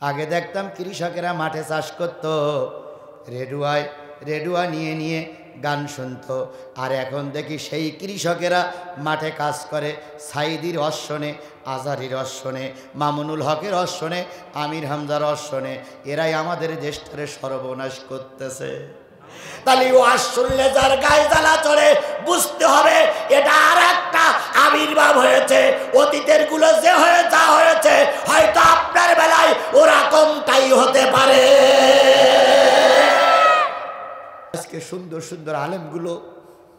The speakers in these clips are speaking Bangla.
আগে দেখতাম কৃষকেরা মাঠে চাষ করত, রেডুয়া নিয়ে নিয়ে গান শুনতো। আর এখন দেখি সেই কৃষকেরা মাঠে কাজ করে, সাইদির অশ্বনে, আজারির অশ্বনে, মামুনুল হকের অশ্বনে, আমির হামজার অশ্বনে। এরাই আমাদের দেশটারে সর্বনাশ করতেছে। তাহলে ওয়াজ শুনলে যার গায়ে জ্বালা চড়ে বুঝতে হবে এটা আর একটা আবির্ভাব হয়েছে। অতীতের গুলো যে যা হয়েছে হয়তো আপনার বেলায় ওরকমটাই হতে পারে। আজকে সুন্দর সুন্দর আলেমগুলো,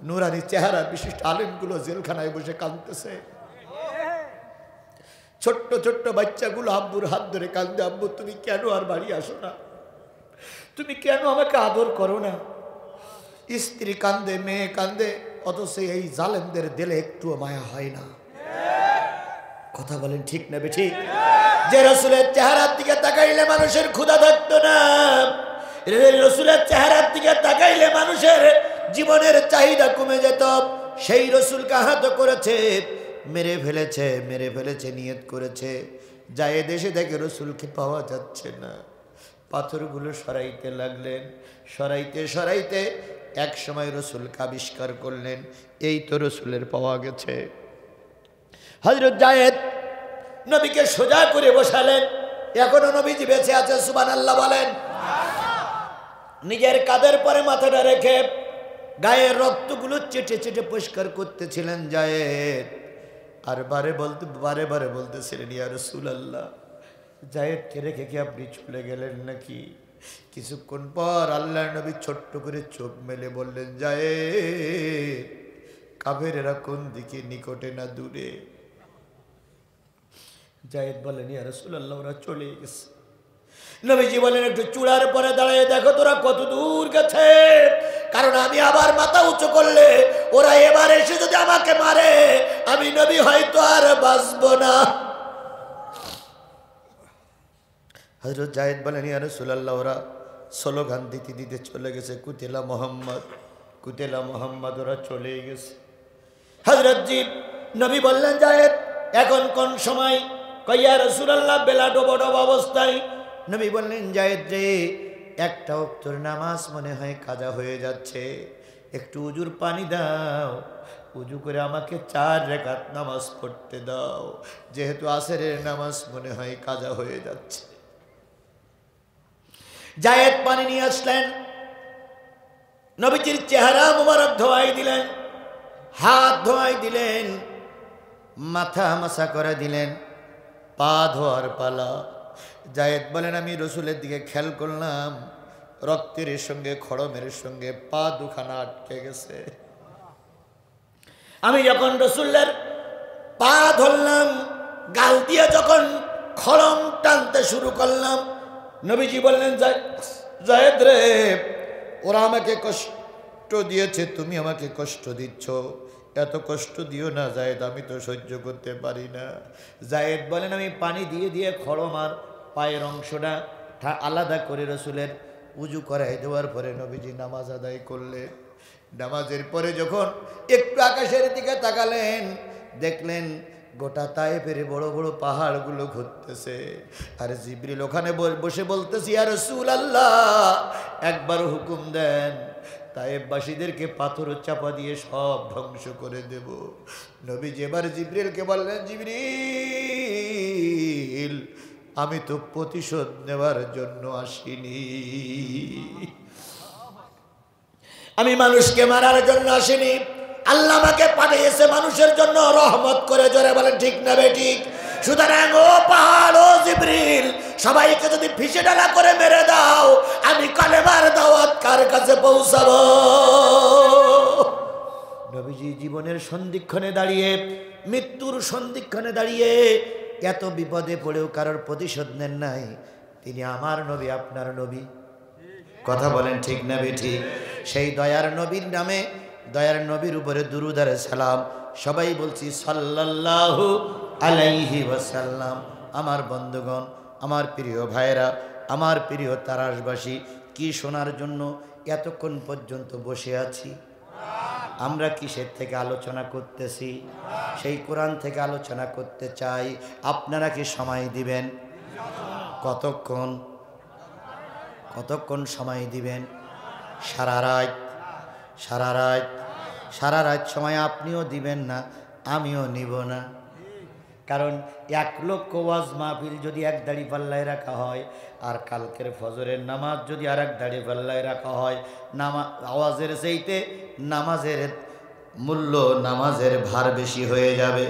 নুরানি চেহারা বিশিষ্ট আলেমগুলো জেলখানায় বসে কাঁদতেছে। ছোট্ট ছোট্ট বাচ্চাগুলো আব্বুর হাত ধরে কাঁদে, আব্বু তুমি কেন আর বাড়ি আসো না, তুমি কেন আমাকে আদর করো না। স্ত্রী কান্দে, মেয়ে কান্দে, অথচ এই জালেমদের দিলে একটুও মায়া হয় না। কথা বলেন ঠিক না বেঠিক? যে রসুলের চেহারার দিকে তাকাইলে মানুষের ক্ষুধা থাকতো না, রসুলের চেহারার দিকে তাকাইলে মানুষের জীবনের চাহিদা কমে যেত, সেই রসুলকে আহত করেছে, মেরে ফেলেছে, নিয়ত করেছে। যায় দেশে দেখে রসুলকে পাওয়া যাচ্ছে না, পাথরগুলো সরাইতে লাগলেন। সরাইতে এক সময় রসুলকে আবিষ্কার করলেন, এই তো রসুলের পাওয়া গেছে। হযরত যায়েদ নবীকে সোজা করে বসালেন। এখনো নবীজি বেঁচে আছে, সুবহানাল্লাহ বলেন। নিজের কাঁধের পরে মাথাটা রেখে গায়ের রক্তগুলো চেটে চেটে পরিষ্কার করতেছিলেন যায়েদ। আর বারে বারে বলতেছিলেন, ইয়া রাসূলুল্লাহ, যায়েদকে রেখে কি আপনি চলে গেলেন নাকি? কিছুক্ষণ পর আল্লাহর নবী ছোট্ট করে চোখ মেলে বললেন, যায়েদ, কাফেরেরা কোন দিকে, নিকটে না দূরে? যায়েদ বলেন, ইয়া রাসূলুল্লাহ, ওরা চলে গেছে। নবীজি বলেন, একটু চূড়ার পরে দাঁড়িয়ে দেখো তোরা কত দূর গেছে, কারণ আমি আবার মাথা উঁচু করলে ওরা এবার এসে যদি আমাকে মারে, আমি নবী হয়তো আর বাঁচব না। হযরত যায়েদ বলেন, ইয়া রাসূলুল্লাহ, ওরা স্লোগান দিতে চলে গেছে, কুতিলা মুহাম্মদ, ওরা চলে গেছে। হযরত নবী বললেন, যায়েদ এখন কোন সময়? কই, ইয়া রাসূলুল্লাহ, বেলা ডোব অবস্থায়। নবী বললেন, যায়েদ রে, একটা ওয়াক্তের নামাজ মনে হয় কাজা হয়ে যাচ্ছে, একটু উজুর পানি দাও, উজু করে আমাকে 4 রাকাত নামাজ পড়তে দাও, যেহেতু আসরের নামাজ মনে হয় কাজা হয়ে যাচ্ছে। যায়েদ পানি নিয়ে আসলেন, নবীজির চেহারা মুবারক ধোয়াই দিলেন, হাত ধোয়াই দিলেন, মাথা মাসা করে দিলেন, পা ধোয়ার পালা। যায়েদ বলেন, আমি রসুলের দিকে খেয়াল করলাম, রক্তের সঙ্গে খড়মের সঙ্গে পা দুখানা আটকে গেছে। আমি যখন রসুলের পা ধরলাম, গাল দিয়ে যখন খড়ম টানতে শুরু করলাম, নবীজি বললেন, যায়েদ রে, ওরা আমাকে কষ্ট দিয়েছে, তুমি আমাকে কষ্ট দিচ্ছ, এত কষ্ট দিও না যায়েদ, আমি তো সহ্য করতে পারি না। যায়েদ বলেন, আমি পানি দিয়ে খড়ম আর পায়ের অংশটা আলাদা করে রসুলের উজু করাই দেওয়ার পরে নবীজি নামাজ আদায় করলেন। নামাজের পরে যখন একটু আকাশের দিকে তাকালেন, দেখলেন গোটা তায়েফের বড় বড় পাহাড়গুলো ঘুরতেছে, আর জিবরিল ওখানে বসে বলতেছে, ইয়া রাসূলুল্লাহ, একবার হুকুম দেন, তায়েফবাসীদেরকে পাথর চাপা দিয়ে সব ধ্বংস করে দেব। নবীজি এবার জিবরিলকে বললেন, জিবরিল, আমি তো প্রতিশোধ নেওয়ার জন্য আসিনি, আমি মানুষকে মারার জন্য আসিনি, আল্লাহ আমাকে পাঠিয়েছে মানুষের জন্য রহমত করে। জোরে বলেন ঠিক না বেঠিক? সুতরাং ও পাহাড়, ও জিবরিল, সবাইকে যদি ফিসে ডালা করে মেরে দাও, আমি কালেমার দাওয়াত কার কাছে পৌঁছাবো? নবীজি জীবনের সন্ধিক্ষণে দাঁড়িয়ে, মৃত্যুর সন্ধিক্ষণে দাঁড়িয়ে এত বিপদে পড়েও কারোর প্রতিশোধ নেন নাই। তিনি আমার নবী, আপনার নবী। কথা বলেন ঠিক না বেঠিক? সেই দয়ার নবীর নামে, দয়ার নবীর উপরে দুরূদ আর সালাম সবাই বলছি সাল্লাল্লাহু আলাইহি ওয়াসাল্লাম। আমার বন্ধুগণ, আমার প্রিয় ভাইরা, আমার প্রিয় তারাশবাসী, কি শোনার জন্য এতক্ষণ পর্যন্ত বসে আছি? আমরা কিসের থেকে আলোচনা করতেছি? সেই কোরআন থেকে আলোচনা করতে চাই। আপনারা কি সময় দিবেন? কতক্ষণ কতক্ষণ সময় দিবেন? সারা রাত। সারা রাত, সারা রাত সময় আপনিও দিবেন না, আমিও নিব না। কারণ 1 লক্ষ ওয়াজ মাহফিল যদি এক দাড়ি পাল্লায় রাখা হয়, আর কালকের ফজরের নামাজ যদি আর এক দাড়ি পাল্লায় রাখা হয়, আওয়াজের চাইতে নামাজের মূল্য, নামাজের ভার বেশি হয়ে যাবে।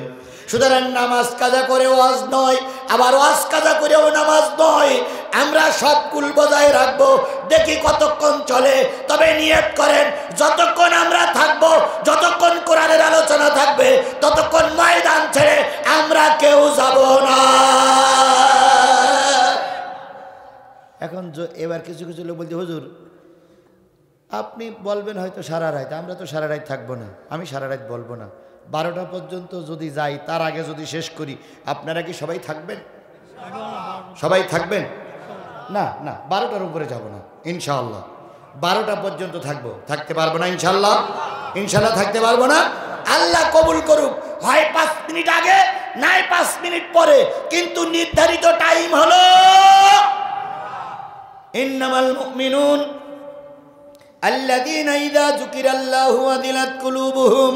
সুতরাং নামাজ কাজা করে ওয়াজ নয়, আবার ওয়াজ কাজা করেও নামাজ নয়। আমরা সব কুল বজায় রাখবো, দেখি কতক্ষণ চলে। তবে নিয়ত করেন, যতক্ষণ আমরা থাকবো, যতক্ষণ কোরআনের আলোচনা থাকবে, ততক্ষণ ময়দান ছেড়ে আমরা কেউ যাব না। এখন এবার কিছু কিছু লোক বলতে, হুজুর আপনি বলবেন হয়তো সারা রাত, আমরা তো সারা রাত থাকবো না। আমি সারা রাত বলবো না, 12টা পর্যন্ত যদি যাই, তার আগে যদি শেষ করি, আপনারা কি সবাই থাকবেন? সবাই থাকবেন না? না, 12টার উপরে যাব না ইনশাআল্লাহ। 12টা পর্যন্ত থাকবো। থাকতে পারবো না ইনশাআল্লাহ? ইনশাআল্লাহ থাকতে পারবো না। আল্লাহ কবুল করুক। হয় 5 মিনিট আগে, নাই 5 মিনিট পরে, কিন্তু নির্ধারিত টাইম হলো ইন্নামাল মুমিনুন আল্লাযীনা ইযা যুকিরাল্লাহু ওয়াজিলাত কুলুবুহুম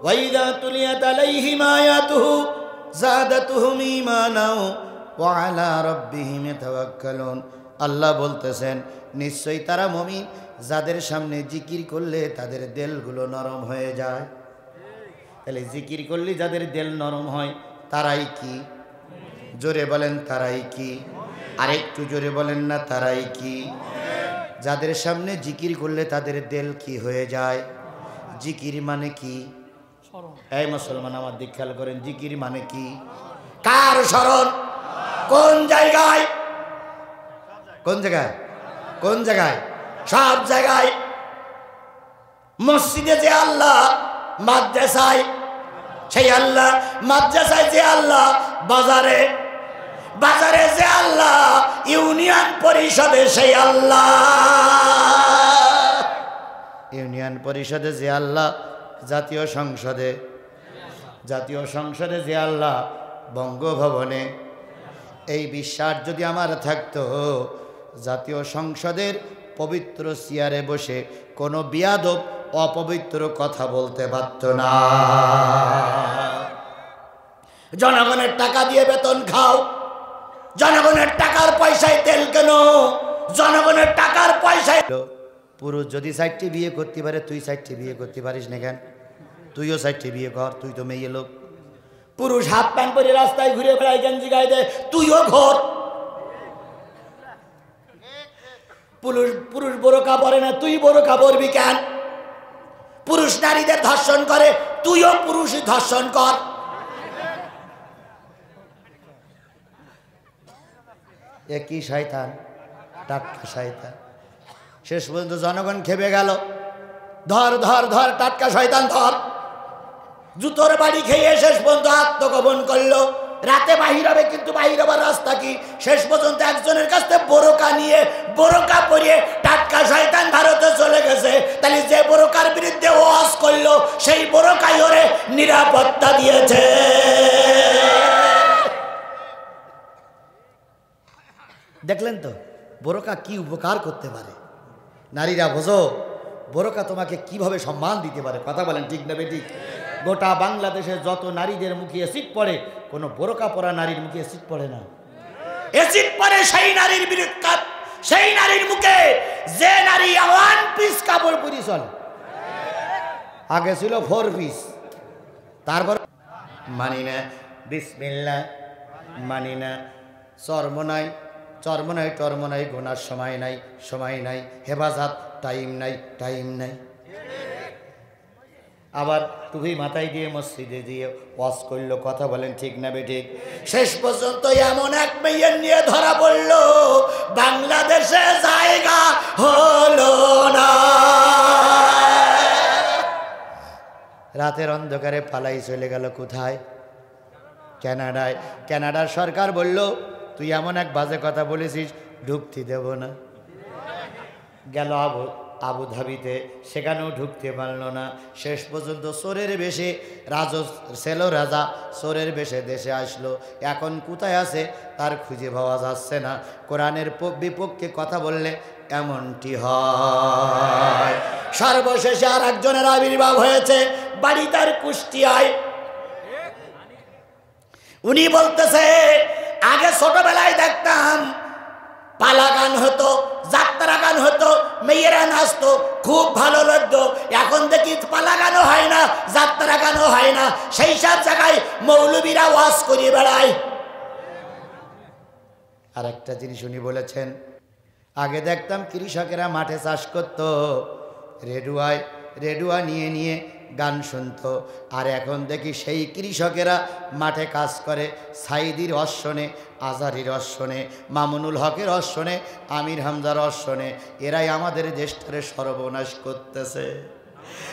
ওয়া ইযা তুলিয়াত আলাইহিম আয়াতুহু যাদাতুহুম ঈমানাও ওয়া আলা রাব্বিহিম ইয়াতাওয়াক্কালুন। আল্লাহ বলতেছেন, নিশ্চয়ই তারা মুমিন যাদের সামনে জিকির করলে তাদের দিলগুলো নরম হয়ে যায়। তাহলে জিকির করলে যাদের দিল নরম হয় তারাই কি? জোরে বলেন, তারাই কি? আরেকটু জোরে বলেন না, তারাই কি? যাদের সামনে জিকির করলে তাদের দিল কি হয়ে যায়? জিকির মানে কি? এই মুসলমান আমার দিক খেয়াল করেন, জিকির মানে কি? কার স্মরণ? কোন জায়গায়? কোন জায়গায়? কোন জায়গায়? সব জায়গায়। মসজিদে যে আল্লাহ, মাদ্রাসায় সেই আল্লাহ, মাদ্রাসায় যে আল্লাহ, বাজারে বাজারে যে আল্লাহ, ইউনিয়ন পরিষদে সেই আল্লাহ, ইউনিয়ন পরিষদে যে আল্লাহ, জাতীয় সংসদে, জাতীয় সংসদে যে আল্লাহ, বঙ্গভবনে। এই বিশ্বাস যদি আমার থাকতো, জাতীয় সংসদের পবিত্র চেয়ারে বসে কোনো বিয়াদব অপবিত্র কথা বলতে পারত না। জনগণের টাকা দিয়ে বেতন খাও, জনগণের টাকার পয়সায় তেল কেন, জনগণের টাকার পয়সায়। পুরুষ যদি 60টি বিয়ে করতে পারে, তুই 60টি বিয়ে করতে পারিস না কেন? তুইও 60টি বিয়ে কর, তুই তো মেয়ে লোক। পুরুষ হাফ প্যান্ট পরে রাস্তায় ঘুরে বেড়ায়, গেঞ্জি গায়ে দেয়, তুইও ঘর। পুরুষ বোরকা পরে না, তুই বোরকা পরবি কেন? পুরুষ নারীদের ধর্ষণ করে, তুইও পুরুষই ধর্ষণ কর। একই শয়তান, টাটকা শয়তান। শেষ পর্যন্ত জনগণ খেপে গেল, ধর ধর ধর, টাটকা শয়তান ধর। জুতোর বাড়ি খেয়ে শেষ পর্যন্ত আত্মগোপন করলো। রাতে বাহির হবে, কিন্তু বাহির হবার রাস্তা কি? শেষ পর্যন্ত একজনের কাছ থেকে বোরকা নিয়ে, বোরকা পরিয়ে টাটকা শয়তান ভারতে চলে গেছে। তাহলে যে বোরকার বিরুদ্ধে ওয়াজ করলো, সেই বোরকাই ওরে নিরাপত্তা দিয়েছে। দেখলেন তো বোরকা কি উপকার করতে পারে? নারীরা বোঝো, বোরকা তোমাকে কিভাবে সম্মান দিতে পারে। কথা বলেন ঠিক না বেঠিক? গোটা বাংলাদেশে যত নারীদের মুখে এসিড পড়ে, কোনো বোরকা পরা নারীর মুখে এসিড পড়ে না। এসিড পড়ে সেই নারীর বিরুদ্ধে, সেই নারীর মুখে যে নারী 1 পিস কাপড় পরি চলে। আগে ছিল 4 পিস, তারপর মানি না, বিসমিল্লাহ মানি না, চর্ম নাই, চর্ম নাই, টর্ম নাই, গোনার সময় নাই, সময় নাই, হেফাজত টাইম নাই, টাইম নাই। আবার টুপি মাথায় দিয়ে মসজিদে দিয়ে ওয়াজ করলো। কথা বলেন ঠিক না বেঠিক? শেষ পর্যন্ত এমন এক মেয়ের নিয়ে ধরা পড়লো, বাংলাদেশে জায়গা হলো না। রাতের অন্ধকারে পালাই চলে গেল কোথায়? কানাডায়। কানাডার সরকার বলল, তুই এমন এক বাজে কথা বলেছিস, ঢুকতে দেব না। গেল আবুধাবিতে, সেখানেও ঢুকতে পারল না। শেষ পর্যন্ত চোরের বেশে ছিল রাজা, চোরের বেশে দেশে আসলো। এখন কোথায় আছে তার খুঁজে পাওয়া যাচ্ছে না। কোরআনের বিপক্ষে কথা বললে এমনটি হয়। সর্বশেষে আর একজনের আবির্ভাব হয়েছে, বাড়ি তার কুষ্টিয়ায়। উনি বলতেছে, আগে ছোটবেলায় দেখতাম পালা গান হতো, যাত্রা গান হতো, মেয়েরা নাচতো, খুব ভালো লাগতো। এখন দেখি পালা গানও হয় না, যাত্রা গানও হয় না, সেই সব জায়গায় মৌলবীরা ওয়াজ করিয়ে বেড়ায়। আর একটা জিনিস উনি বলেছেন, আগে দেখতাম কৃষকেরা মাঠে চাষ করতো, রেডুয়া নিয়ে নিয়ে গান শুনতো। আর এখন দেখি সেই কৃষকেরা মাঠে কাজ করে, সাইদির অশ্বনে, আজারির অশ্বনে, মামুনুল হকের অশ্বনে, আমির হামজার অশ্বনে। এরাই আমাদের দেশটারে সর্বনাশ করতেছে।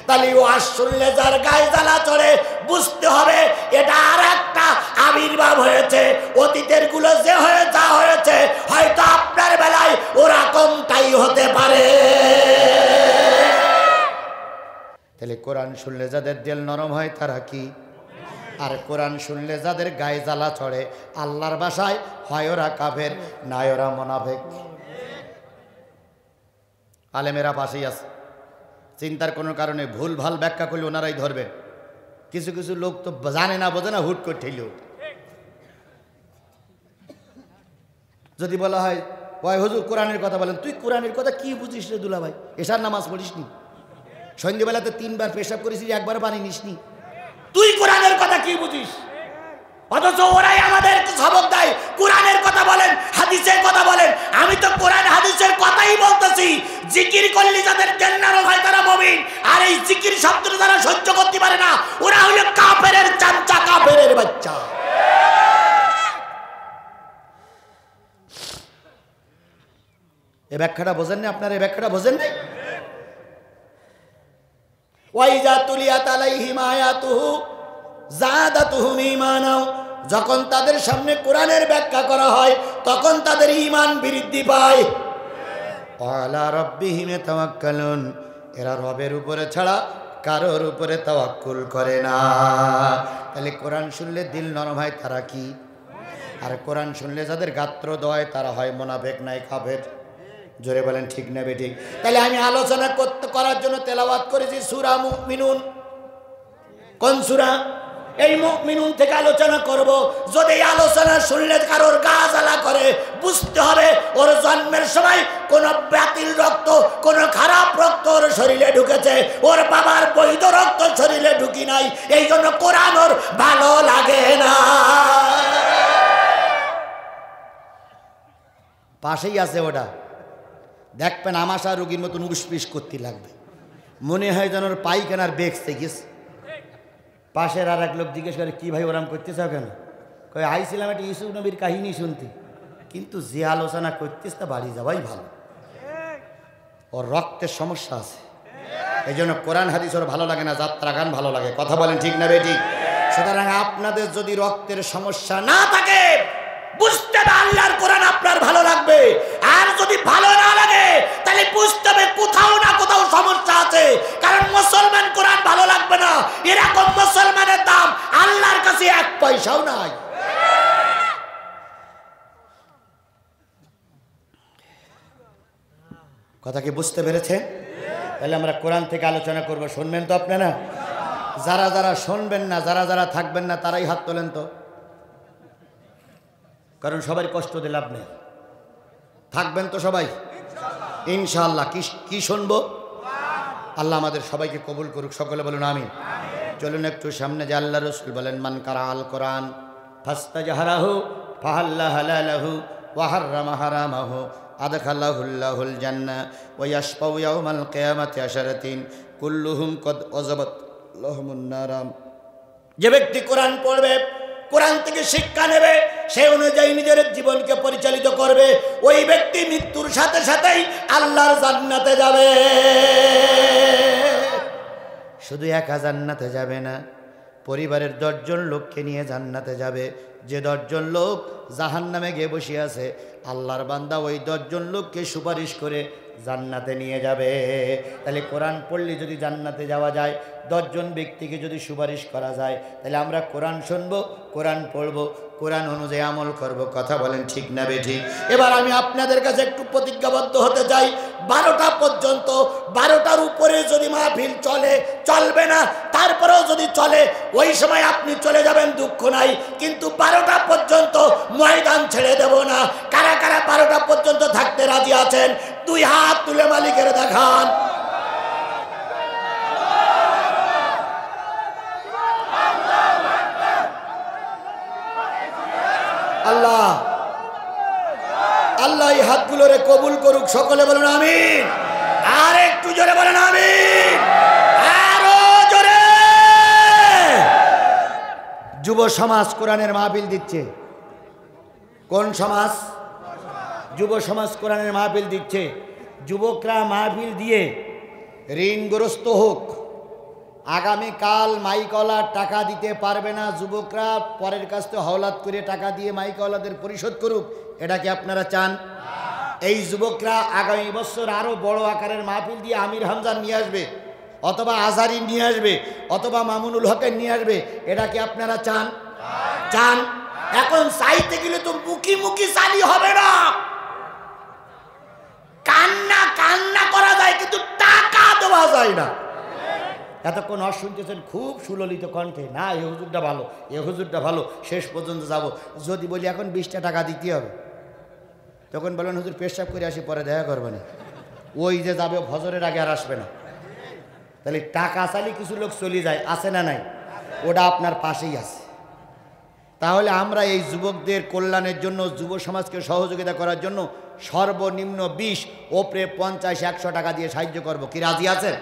তাহলে ওয়াজ শুনলে যার গায়ে জ্বালা চড়ে, বুঝতে হবে এটা আর একটা আবির্ভাব হয়েছে। অতীতের গুলো যে যা হয়েছে, হয়তো আপনার বেলায় ওরকমটাই হতে পারে। তাহলে কোরআন শুনলে যাদের দিল নরম হয় তারা কি? আর কোরআন শুনলে যাদের গায়ে জ্বালা চড়ে, আল্লাহর ভাষায় হয় ওরা কাফের, নাই ওরা মুনাফিক। আলেমেরা পাশেই আছে, চিন্তার কোনো কারণে ভুল ভাল ব্যাখ্যা করলে ওনারাই ধরবেন। কিছু কিছু লোক তো জানে না, বোঝে না, হুট করে ঠেলে ওঠে। যদি বলা হয়, ওই হুজুর কোরআনের কথা বলেন, তুই কোরআনের কথা কি বুঝিস রে দুলা ভাই? এশার নামাজ পড়িস নি? সন্ধ্যেবেলাতে 3 বার পেশাব করেছিস, একবার পানি নিসনি? তুই কোরআনের কথা কি বুঝিস? অথচ ওরাই আমাদের সবক দেয়, কোরআনের কথা বলেন, হাদিসের কথা বলেন। আমি তো কোরআন হাদিসের কথাই বলতেছি। জিকির করলে যাদের দিল নরম হয় তারা মুমিন, আর এই জিকির শব্দটা যারা সহ্য করতে পারে না, ওরা হলো কাফেরের চামচা, কাফেরের বাচ্চা। এই ব্যাখ্যাটা বোঝেন না আপনারা? এই ব্যাখ্যাটা বোঝেন নাই? ওয়াইজা তুলিয়াত আলাইহিম আয়াতুহু যাদাতুহুম ঈমানা, যখন তাদের সামনে কোরআনের ব্যাখ্যা করা হয় তখন তাদের ঈমান বৃদ্ধি পায়। আলা রাব্বিহিম তাওয়াক্কালুন, এরা রবের উপরে ছাড়া কারোর উপরে তাওয়াক্কুল করে না। তাহলে কোরআন শুনলে দিল নরম হয় তারা কি? আর কোরআন শুনলে যাদের গাত্র দয় তারা হয় মুনাফিক, নাই কাফের। জোরে বলেন ঠিক না বেঠিক? তাহলে আমি আলোচনা করার জন্য তেলাওয়াত করেছি সূরা মুমিনুন। কোন সূরা? এই মুমিনুন থেকে আলোচনা করব। যদি এই আলোচনা শুনলে কারোর গা জ্বালা করে, বুঝতে হবে ওর জন্মের সময় কোন বাতিল রক্ত, কোন খারাপ রক্ত ওর শরীরে ঢুকেছে, ওর বাবার বৈধ রক্ত শরীরে ঢুকি নাই, এই জন্য কোরআন ওর ভালো লাগে না। পাশেই আছে ওটা, দেখবেন আমাশা রোগীর মতন উসপিস করতে লাগবে, মনে হয় যেন ওর পায়খানার বেগ গেছে। পাশের আর এক লোক জিজ্ঞেস করে, কি ভাই ওরাম করতেছ কেন? কই আইছিলাম একটা ইউসুফ নবীর কাহিনী শুনতে, কিন্তু যে আলোচনা করতেছ তা বাড়ি যাওয়াই ভালো, ওর রক্তের সমস্যা আছে, এই জন্য কোরআন হাদিস ওর ভালো লাগে না, যাত্রা গান ভালো লাগে। কথা বলেন ঠিক না বেঠিক? সুতরাং আপনাদের যদি রক্তের সমস্যা না থাকে, বুঝতে হবে আল্লাহর কোরআন আপনার ভালো লাগবে। আর যদি ভালো না লাগে তাহলে বুঝতে হবে কোথাও না কোথাও সমস্যা আছে। কারণ মুসলমান কোরআন ভালো লাগবে না, এরকম মুসলমানের দাম আল্লাহর কাছে 1 পয়সাও নাই। কথা কি বুঝতে পেরেছেন? তাহলে আমরা কোরআন থেকে আলোচনা করব, শুনবেন তো আপনারা? যারা যারা শুনবেন না, যারা যারা থাকবেন না, তারাই হাত তোলেন তো, কারণ সবাই কষ্ট দিলে লাভ নেই। থাকবেন তো সবাই ইনশাআল্লাহ? কি শুনবো? আল্লাহ আমাদের সবাইকে কবুল করুক, সকলে বলুন আমিন। চলুন একটু সামনে যে আল্লাহ রাসূল বলেন, মান কারা আল কোরআন ফাস্তাজহারাহু ফাহাল্লা হালালাহু ওয়া হাররামা হারামাহু আদখালাহুল্লাহুল জান্নাহ ওয়া ইয়াশফাউ ইয়াউমাল কিয়ামাতি আশরাতিন কুল্লুহুম কদ ওয়াজাবাত লাহুমুন নারাম। যে ব্যক্তি কোরআন পড়বে, কোরআন থেকে শিক্ষা নেবে, সে অনুযায়ী নিজের জীবনকে পরিচালিত করবে, ওই ব্যক্তি মৃত্যুর সাথে সাথেই আল্লাহর জান্নাতে যাবে। শুধু একা জান্নাতে যাবে না, পরিবারের 10 জন লোককে নিয়ে জান্নাতে যাবে। যে 10 জন লোক জাহান্নামে গিয়ে বসে আছে, আল্লাহর বান্দা ওই 10 জন লোককে সুপারিশ করে জান্নাতে নিয়ে যাবে। তাহলে কোরআন পড়লে যদি জান্নাতে যাওয়া যায়, 10 জন ব্যক্তিকে যদি সুপারিশ করা যায়, তাহলে আমরা কোরআন শুনবো, কোরআন পড়বো, কোরআন অনুযায়ী আমল করব। কথা বলেন ঠিক না বেঠিক? এবার আমি আপনাদের কাছে একটু প্রতিজ্ঞাবদ্ধ হতে চাই, 12টা পর্যন্ত, 12টার উপরে যদি মাহফিল চলে চলবে না, তারপরেও যদি চলে ওই সময় আপনি চলে যাবেন, দুঃখ নাই, কিন্তু 12টা পর্যন্ত ময়দান ছেড়ে দেব না। কারা কারা 12টা পর্যন্ত থাকতে রাজি আছেন? 2 হাত তুলে মালিকের দেখান। আল্লাহ আল্লাহ এই হাতগুলোরে কবুল করুক। সকলে বলুন আমিন। আর একটু জোরে বলেন আমিন, আরো জোরে। যুব সমাজ কোরআনের মাহফিল দিচ্ছে। কোন সমাজ? যুব সমাজ কোরআনের মাহফিল দিচ্ছে। যুবকরা মাহফিল দিয়ে ঋণগ্রস্ত হোক, আগামীকাল মাইকওয়ালা টাকা দিতে পারবে না, যুবকরা পরের কাছ থেকে হাওলাত করে টাকা দিয়ে মাইকওয়ালাদের পরিশোধ করুক, এটা কি আপনারা চান? এই যুবকরা আগামী বছর আরো বড় আকারের মাহফিল দিয়ে আমির হামজান নিয়ে আসবে, অথবা আজহারি নিয়ে আসবে, অথবা মামুনুল হকের নিয়ে আসবে, এটা কি আপনারা চান? চান? এখন চাইতে গেলে তো মুখি মুখি চালি হবে না, কান্না কান্না করা যায় কিন্তু টাকা দেওয়া যায় না। এতক্ষণ আর শুনতেছেন খুব সুললিত কণ্ঠে, না এ হুজুরটা ভালো, এ হুজুরটা ভালো, শেষ পর্যন্ত যাব। যদি বলি এখন 20টা টাকা দিতে হবে, তখন বলেন হুজুর পেশাব করে আসি, পরে দেখা করবে না, ওই যে যাবে ফজরের আগে আর আসবে না। তাহলে টাকা চালি কিছু লোক চলে যায়, আছে না নাই? ওটা আপনার পাশেই আছে। তাহলে আমরা এই যুবকদের কল্যাণের জন্য, যুব সমাজকে সহযোগিতা করার জন্য সর্বনিম্ন 20, ওপরে 50, 100 টাকা দিয়ে সাহায্য করব। কি রাজি আছেন?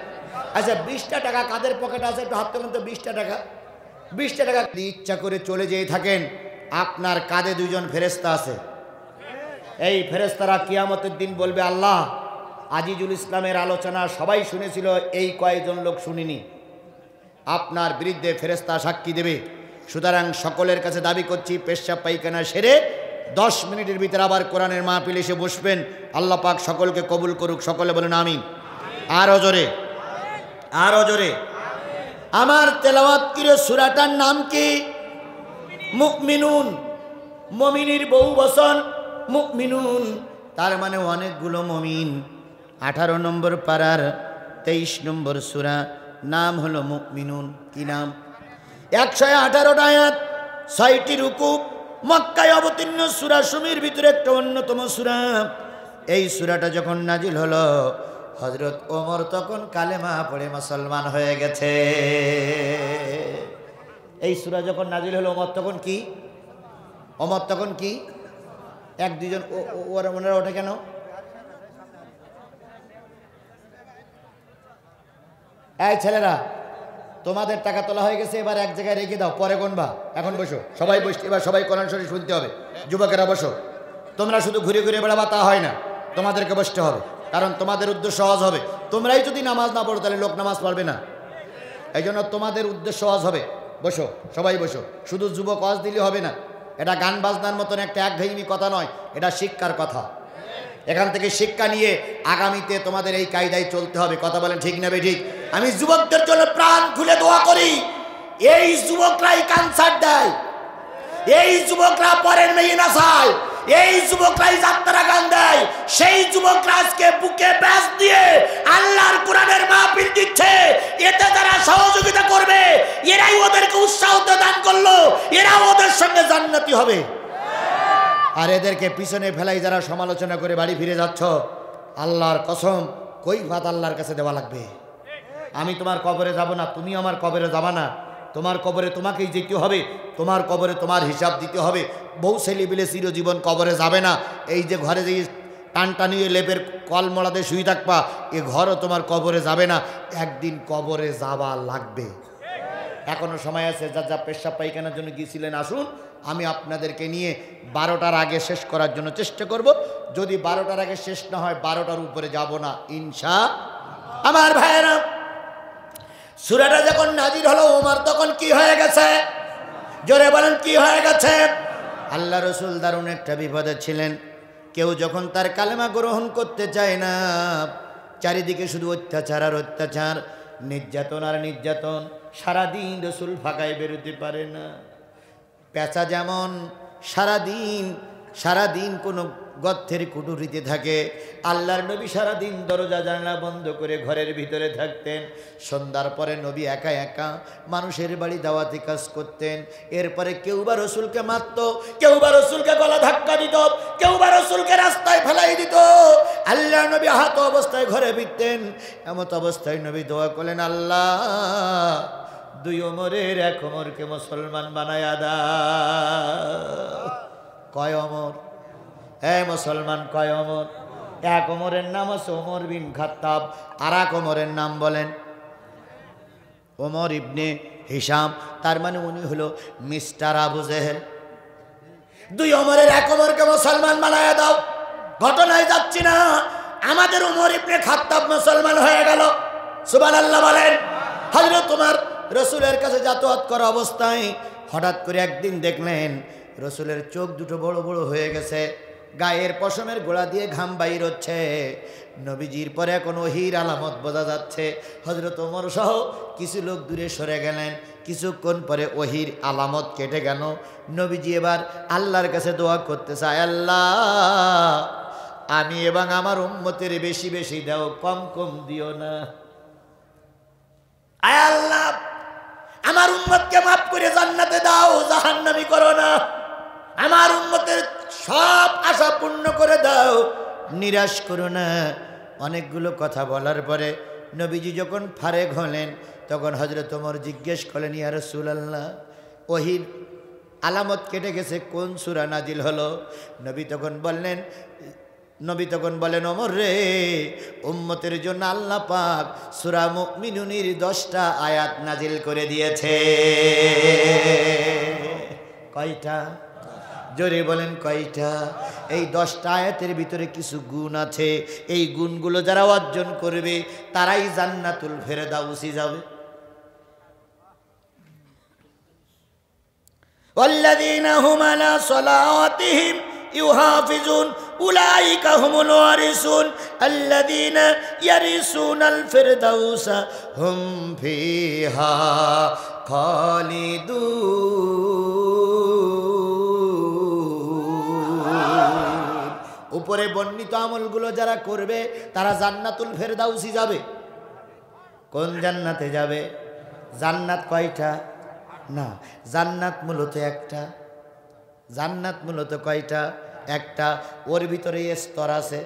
আচ্ছা 20টা টাকা কাদের পকেটে আছে একটু হাত তুলুন তো। 20টা টাকা, 20টা টাকা ইচ্ছা করে চলে যেয়ে থাকেন, আপনার কাঁধে 2 জন ফেরেশতা আছে। এই ফেরেশতারা কিয়ামতের দিন বলবে, আল্লাহ আজিজুল ইসলামের আলোচনা সবাই শুনেছিল, এই কয়েকজন লোক শুনিনি, আপনার বিরুদ্ধে ফেরেশতা সাক্ষী দেবে। সুতরাং সকলের কাছে দাবি করছি, পেশাব পায়খানা সেরে 10 মিনিটের ভিতরে আবার কোরআনের মাহফিল এসে বসবেন। আল্লাহ পাক সকলকে কবুল করুক। সকলে বলেন আমিন। আরো জোরে, আরো জোরে। আমার তেলাওয়াতকৃত সূরাটার নাম কি? মুমিনুন। মুমিনের বহু বচন মুমিনুন, তার মানে অনেকগুলো মুমিন। 18 নম্বর পারার 23 নম্বর সূরা, নাম হলো মুমিনুন। কি নাম? 118টা আয়াত, 6টি রুকু, মক্কায় অবতীর্ণ সূরা সমূহের ভিতরে একটা অন্যতম সূরা। এই সূরাটা যখন নাজিল হলো, হযরত ওমর তখন কালেমা পড়ে মুসলমান হয়ে গেছে। এই সূরা যখন নাজিল হলো, ওমর তখন কি? ওমর তখন কি? 1-2 জন ওনারা ওঠে কেন? এই ছেলেরা, তোমাদের টাকা তোলা হয়ে গেছে, এবার এক জায়গায় রেখে দাও, পরে গুনবা। এখন বসো, সবাই বসে, এবার সবাই কোরআন শরীফ শুনতে হবে। যুবকেরা বসো। তোমরা শুধু ঘুরে ঘুরে বেড়াবা তা হয় না, তোমাদেরকে বসতে হবে, কারণ তোমাদের উদ্দেশ্য সহজ হবে। তোমরাই যদি নামাজ না পড়ো তাহলে লোক নামাজ পড়বে না, এই জন্য তোমাদের উদ্দেশ্য সহজ হবে। বসো, সবাই বসো। শুধু যুবক ওয়াজ দিলে হবে না, এটা গান বাজনার মতন একটা একঘেয়েমি কথা নয়, এটা শিক্ষার কথা। এখান থেকে শিক্ষা নিয়ে আগামীতে তোমাদের এই কায়দায় চলতে হবে। কথা বলেন ঠিক না বেঠিক? আমি যুবকদের জন্য প্রাণ খুলে দোয়া করি, এই যুবকরাই কনসার্ট দেয়, এই যুবকরা পরের মেয়ে নাচায়, এই যুবকরাই যাত্রা গান দেয়, সেই যুবকরা আজকে বুকে ব্যাস দিয়ে আল্লাহর কোরআনের মাহফিল দিচ্ছে। এতে যারা সহযোগিতা করবে, এরাই ওদেরকে উৎসাহ দান করলো, এরা ওদের সঙ্গে জান্নাতি হবে। আর এদেরকে পিছনে ফেলাই যারা সমালোচনা করে বাড়ি ফিরে যাচ্ছ, আল্লাহর কসম কৈফিয়ত আল্লাহর কাছে দেওয়া লাগবে। আমি তোমার কবরে যাব না, তুমি আমার কবরে যাবা না, তোমার কবরে তোমাকেই যেতে হবে, তোমার কবরে তোমার হিসাব দিতে হবে। বউ ছেলে বিলে চিরজীবন কবরে যাবে না। এই যে ঘরে যে টানটা নিয়ে লেপের কলমলাতে শুয়ে থাকবা, এ ঘরও তোমার কবরে যাবে না, একদিন কবরে যাওয়া লাগবে। এখনো সময় আছে, যা যা পেশাব পায়খানার জন্য গিয়েছিলেন আসুন, আমি আপনাদেরকে নিয়ে 12টার আগে শেষ করার জন্য চেষ্টা করব। যদি 12টার আগে শেষ না হয়, 12টার উপরে যাব না ইনশাআল্লাহ। আমার ভাইয়েরা, সূরাটা যখন নাজির হলো, ওমর তখন কি হয়ে গেছে? জোরে বলেন কি হয়ে গেছে? আল্লাহ রসুল দারুণ একটা বিপদে ছিলেন। কেউ যখন তার কালেমা গ্রহণ করতে চায় না, চারিদিকে শুধু অত্যাচার আর অত্যাচার, নির্যাতন আর নির্যাতন, সারাদিন রসুল ফাঁকায় বেরোতে পারে না। পেঁচা যেমন সারাদিন কোনো গর্তের কুটুরিতে থাকে, আল্লাহর নবী সারাদিন দরজা জানলা বন্ধ করে ঘরের ভিতরে থাকতেন। সন্ধ্যার পরে নবী একা একা মানুষের বাড়ি দাওয়াতি কাজ করতেন। এরপরে কেউ বা রসুলকে মারত, কেউ বা রসুলকে গলা ধাক্কা দিত, কেউ বা রসুলকে রাস্তায় ফেলাই দিত। আল্লাহর নবী আহত অবস্থায় ঘরে ফিরতেন। এমত অবস্থায় নবী দোয়া করলেন, আল্লাহ দুই ওমরের এক ওমরকে মুসলমান বানায়া দাও। কয় ওমর? মুসলমান কয় ওমর? এক ওমরের নাম আছে ওমর বিন খাত্তাব, আর এক ওমরের নাম বলেন ওমর ইবনে হিশাম। তার মানে উনি হলো মিস্টার আবু জেহেল। দুই ওমরের এক ওমরকে মুসলমান বানায়া দাও। ঘটনায় যাচ্ছি না, আমাদের ওমর ইবনে খাত্তাব মুসলমান হয়ে গেল। সুবহানাল্লাহ বলেন। হযরত ওমর রসুলের কাছে যাতায়াত করা অবস্থায় হঠাৎ করে একদিন দেখলেন রসুলের চোখ দুটো বড় বড় হয়ে গেছে, গায়ের পশমের গোড়া দিয়ে ঘাম বাইর হচ্ছে। নবীজির পরে এখন ওহীর আলামত বোঝা যাচ্ছে। হযরত ওমর সহ কিছু লোক দূরে সরে গেলেন। কিছুক্ষণ পরে ওহীর আলামত কেটে গেল। নবীজি এবার আল্লাহর কাছে দোয়া করতে চায়, আল্লাহ আমি এবং আমার উম্মতের বেশি বেশি দাও, কম কম দিও না। আয় আল্লাহ আমার উম্মতকে মাফ করে জান্নাতে দাও, জাহান্নামী করো না। আমার উম্মতের সব আশা পূর্ণ করে দাও, নিরাশ করো না। অনেকগুলো কথা বলার পরে নবীজি যখন ফারেক হলেন, তখন হযরত ওমর জিজ্ঞেস করলেন, ইয়া রাসূলুল্লাহ ওহীর আলামত কেটে গেছে, কোন সূরা নাজিল হলো? নবী তখন বলেন, ওমর রে, উম্মতের জন্য আল্লাহ পাক সূরা মুমিনুনের 10টা আয়াত নাজিল করে দিয়েছে। কয়টা? জোরে বলেন কয়টা? এই 10টা আয়াতের ভিতরে কিছু গুণ আছে, এই গুণগুলো যারা অর্জন করবে তারাই জান্নাতুল ফেরদাউসে যাবে। ওয়াল্লাযীনা হুম আলা সালাওয়াতিহিম ইউহাফিজুন উলাইকা হুমুল ওয়ারিসুন আল্লাযীনা ইয়ারিসুনাল ফিরদাউসা হুম ফিহা খালিদুন। উপরে বর্ণিত আমলগুলো যারা করবে তারা জান্নাতুল ফেরদাউসি যাবে। কোন জান্নাতে যাবে? জান্নাত কয়টা? না, জান্নাত মূলত একটা। জান্নাত মূলত কয়টা? একটা। ওর ভিতরে স্তর আছে,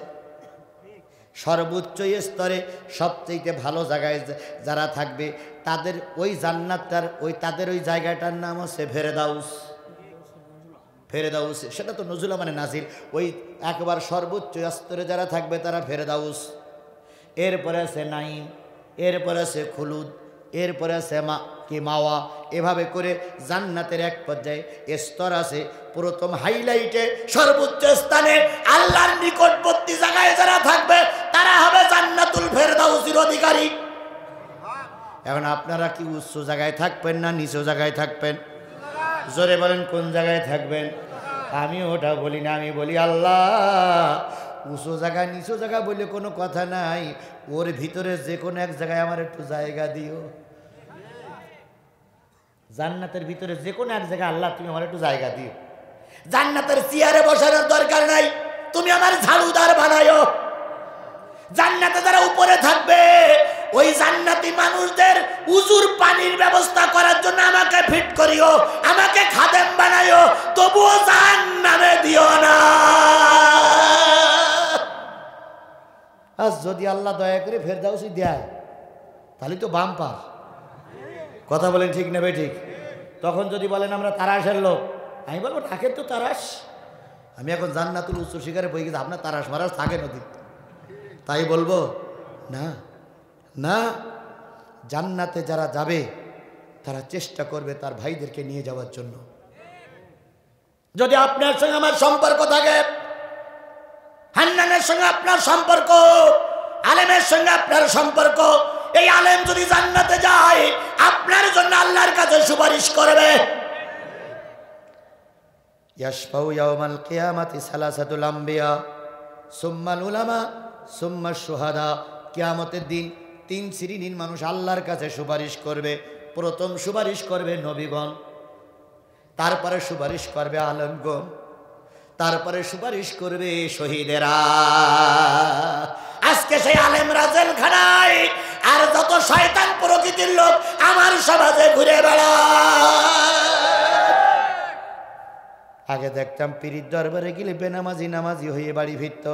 সর্বোচ্চ স্তরে সবচেয়ে ভালো জায়গায় যারা থাকবে তাদের ওই জান্নাতটার তাদের ওই জায়গাটার নাম হচ্ছে ফেরদাউস। ফেরদাউস সেটা তো নজুলা মানে নাজিল। ওই একবার সর্বোচ্চ স্তরে যারা থাকবে তারা ফেরদাউস। এরপরে আছে নাইম, এরপরে আছে খুলুদ, এরপরে আছে মাওয়া। এভাবে করে জান্নাতের এক পর্যায়ে স্তর আছে। প্রথম হাইলাইটে সর্বোচ্চ স্থানে আল্লাহর নিকটবর্তী জায়গায় যারা থাকবে তারা হবে জান্নাতুল ফেরদাউসের অধিকারী। এখন আপনারা কি উচ্চ জায়গায় থাকবেন না নিচু জায়গায় থাকবেন? জোরে বলেন কোন জায়গায় থাকবেন? আমি ওটা বলি না, আমি বলি আল্লাহ উঁচু জায়গা নিচু জায়গা বলে কোনো কথা নাই, ওর ভিতরে যে কোনো এক জায়গায় আমার একটু জায়গা দিও। জান্নাতের ভিতরে যে কোনো এক জায়গায় আল্লাহ তুমি আমার একটু জায়গা দিও। জান্নাতের চেয়ারে বসানোর দরকার নাই, তুমি আমার ঝাড়ুদার বানায়ো। জান্নাতে যারা উপরে থাকবে ওই জান্নাতি মানুষদের উজুর পানির ব্যবস্থা করার জন্য আমাকে ফিট করিও, আমাকে খাদেম বানায়ো, তবুও জাহান্নামে দিও না। আজ যদি আল্লাহ দয়া করে ফেরদাউসি দেয় তাহলে তো বাম্পার। কথা বলেন ঠিক না ভাই? ঠিক। তখন যদি বলেন আমরা তারাশের লোক, আমি বলবো থাকেন তো তারাশ। আমি এখন জান্নাতুল উচ্চ শিকারে বই গেছি, আপনার তারাশ মারাশ থাকে নদী, তাই বলবো না। না, জান্নাতে যারা যাবে তারা চেষ্টা করবে তার ভাইদেরকে নিয়ে যাওয়ার জন্য। যদি আপনার সঙ্গে আমার সম্পর্ক থাকে, হান্নানের সঙ্গে আপনার সম্পর্ক, আলেমের সঙ্গে আপনার সম্পর্ক, এই আলেম যদি জান্নাতে যায় আপনার জন্য আল্লাহর কাছে সুপারিশ করবে। ইয়াশফাউ ইয়াউমাল কিয়ামাতি সালাসাতুল আম্বিয়া সুম্মাল উলামা সুম্মাশ শুহাদা। কিয়ামতের দিন 3 শ্রেণীর মানুষ আল্লাহর কাছে সুপারিশ করবে। প্রথম সুপারিশ করবে নবীগণ, তারপরে সুপারিশ করবে আলেমগণ, তারপরে সুপারিশ করবে শহীদেরা। আজকে সেই আলেমরা জেলখানায়, আর যত শয়তান প্রকৃতির লোক আমার সমাজে ঘুরে বেড়ায়। আগে দেখতাম পীরের দরবারে গেলে বেনামাজি নামাজি হয়ে বাড়ি ফিরত,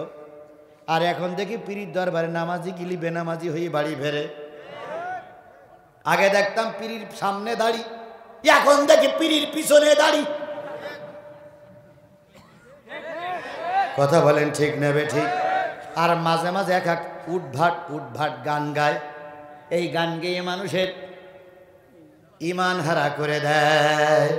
আর এখন দেখি পীরের দরবারে নামাজি গেলে বেনামাজি হয়ে বাড়ি ফেরে। আগে দেখতাম পীরের সামনে দাড়ি, এখন দেখি পীরের পিছনে দাড়ি। কথা বলেন ঠিক নেবে ঠিক? আর মাঝে মাঝে এক এক উঠভাট গান গায়। এই গান গেয়ে মানুষের ইমান হারা করে দেয়।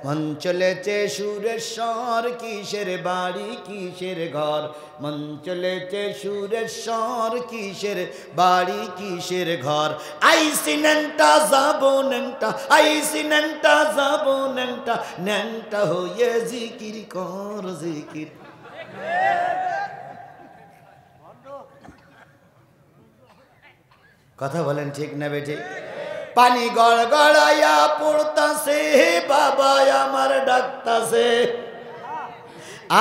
মন চলেছে সুরেশ্বর, কিসের বাড়ি কিসের ঘর। মন চলেছে সুরেশ্বর, কিসের বাড়ি কিসের ঘর। আইসি নেংটা যাবো নেংটা, আইসি নেংটা যাবো নেংটা, নেংটা হয়ে জিকির কর জিকির। কথা বলেন ঠিক না বেঠিক? পানি গড়গড়াইয়া পড়তাছে, বাবা আমার ডাকতাছে।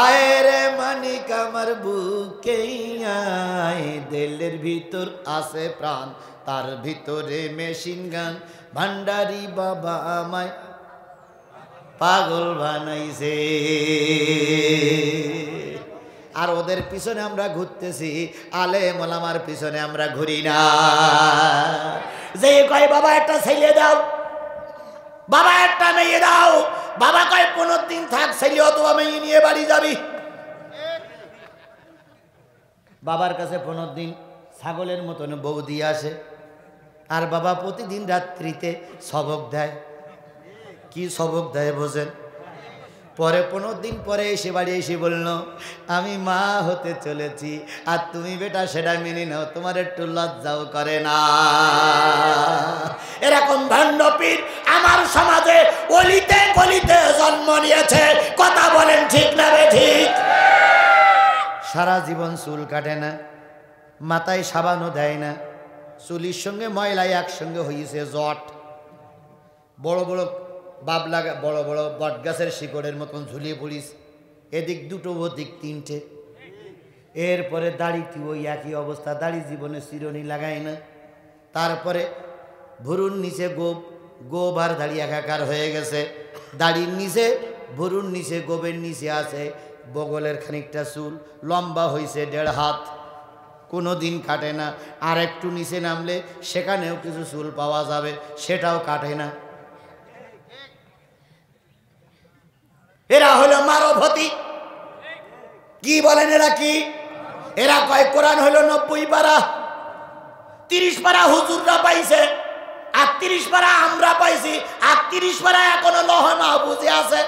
আয় রে মানিক আমার বুকে আয়, দিলের ভিতর আছে প্রাণ, তার ভিতরে মেশিন গান। ভান্ডারি বাবা আমায় পাগল বানাইছে। আর ওদের পিছনে আমরা ঘুরতেছি, আলেম ওলামার পিছনে আমরা ঘুরি না। যে কয় বাবা একটা ছেলে দাও, বাবা একটা মেয়ে দাও, বাবা কয় 15 দিন থাক, ছেলে অথবা মেয়ে নিয়ে বাড়ি যাবি। বাবার কাছে 15 দিন ছাগলের মতন বউ দিয়ে আসে, আর বাবা প্রতিদিন রাত্রিতে সবক দেয়। কি সবক দেয় বোঝেন? পরে 15 দিন পরে এসে বাড়ি এসে বলল, আমি মা হতে চলেছি, আর তুমি বেটা সেটা মেনে নাও, তোমার একটু লজ্জাও করে না। এরকম ভণ্ড পীর আমার সমাজে অলিতে গলিতে জন্ম নিয়েছে। কথা বলেন ঠিক না রে ঠিক? সারা জীবন চুল কাটে না, মাথায় সাবানও দেয় না, চুলির সঙ্গে ময়লা একসঙ্গে হয়েছে জট। বড় বড় বাবলা, বড় বড় বট গাছের শিকড়ের মতন ঝুলিয়ে পড়িস, এদিক দুটো ওদিক তিনটে। এরপরে দাড়িতে ওই একই অবস্থা, দাড়ি জীবনে চিরুনি লাগায় না। তারপরে ভুরুর নিচে গোব আর দাড়ি একাকার হয়ে গেছে। দাড়ির নিচে, ভুরুর নিচে, গোবের নিচে আছে বগলের খানিকটা চুল, লম্বা হয়েছে 1.5 হাত, কোনো দিন কাটে না। আর একটু নিচে নামলে সেখানেও কিছু চুল পাওয়া যাবে, সেটাও কাটে না। এরা হলো মারভতি। কি বলেন এরা? কি এরা কয় কোরআন হলো 90 পারা, 30 পারা হুজুররা পাইছে, আর 30 পারা আমরা পাইছি, আর 30 পারা এখনো লৌহ মাহফুজে আছে।